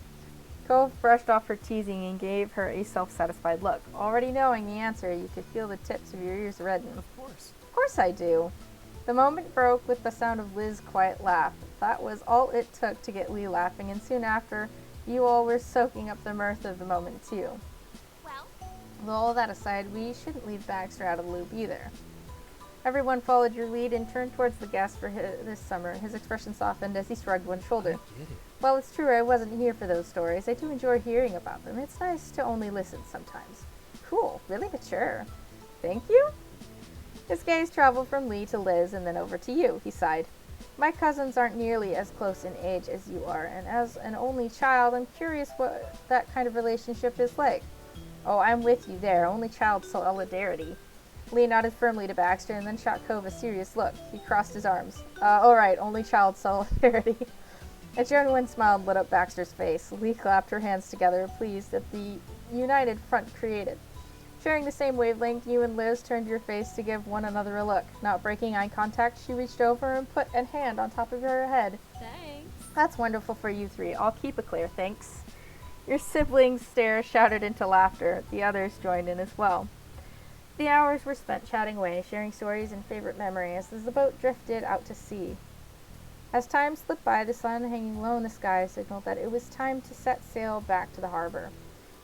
Cove brushed off her teasing and gave her a self-satisfied look. Already knowing the answer, you could feel the tips of your ears redden. Of course. Of course I do. The moment broke with the sound of Liz's quiet laugh. That was all it took to get Lee laughing, and soon after, you all were soaking up the mirth of the moment too. Well, With all that aside, we shouldn't leave Baxter out of the loop either. Everyone followed your lead and turned towards the guest for this summer. His expression softened as he shrugged one shoulder. I get it. Well, it's true I wasn't here for those stories. I do enjoy hearing about them. It's nice to only listen sometimes. Cool. Really mature. Thank you? His gaze traveled from Lee to Liz and then over to you. He sighed. My cousins aren't nearly as close in age as you are, and as an only child, I'm curious what that kind of relationship is like. Oh, I'm with you there. Only child solidarity. Lee nodded firmly to Baxter and then shot Cove a serious look. He crossed his arms. Alright, only child solidarity. A genuine smile lit up Baxter's face. Lee clapped her hands together, pleased at the united front created. Sharing the same wavelength, you and Liz turned your face to give one another a look. Not breaking eye contact, she reached over and put a hand on top of her head. thanks. That's wonderful for you three. I'll keep Eclair, thanks. Your siblings' stare shouted into laughter. The others joined in as well. The hours were spent chatting away, sharing stories and favorite memories as the boat drifted out to sea. As time slipped by, the sun hanging low in the sky signaled that it was time to set sail back to the harbor.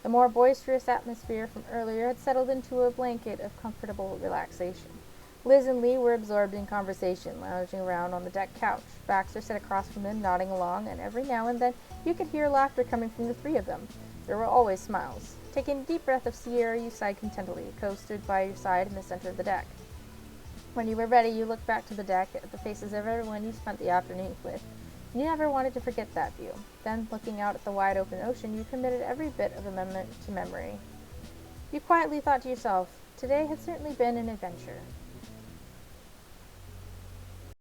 The more boisterous atmosphere from earlier had settled into a blanket of comfortable relaxation. Liz and Lee were absorbed in conversation, lounging around on the deck couch. Baxter sat across from them, nodding along, and every now and then you could hear laughter coming from the three of them. There were always smiles. Taking a deep breath of sea air, you sighed contentedly. Coast stood by your side in the center of the deck. When you were ready, you looked back to the deck at the faces of everyone you spent the afternoon with. You never wanted to forget that view. Then, looking out at the wide open ocean, you committed every bit of a moment to memory. You quietly thought to yourself, today had certainly been an adventure.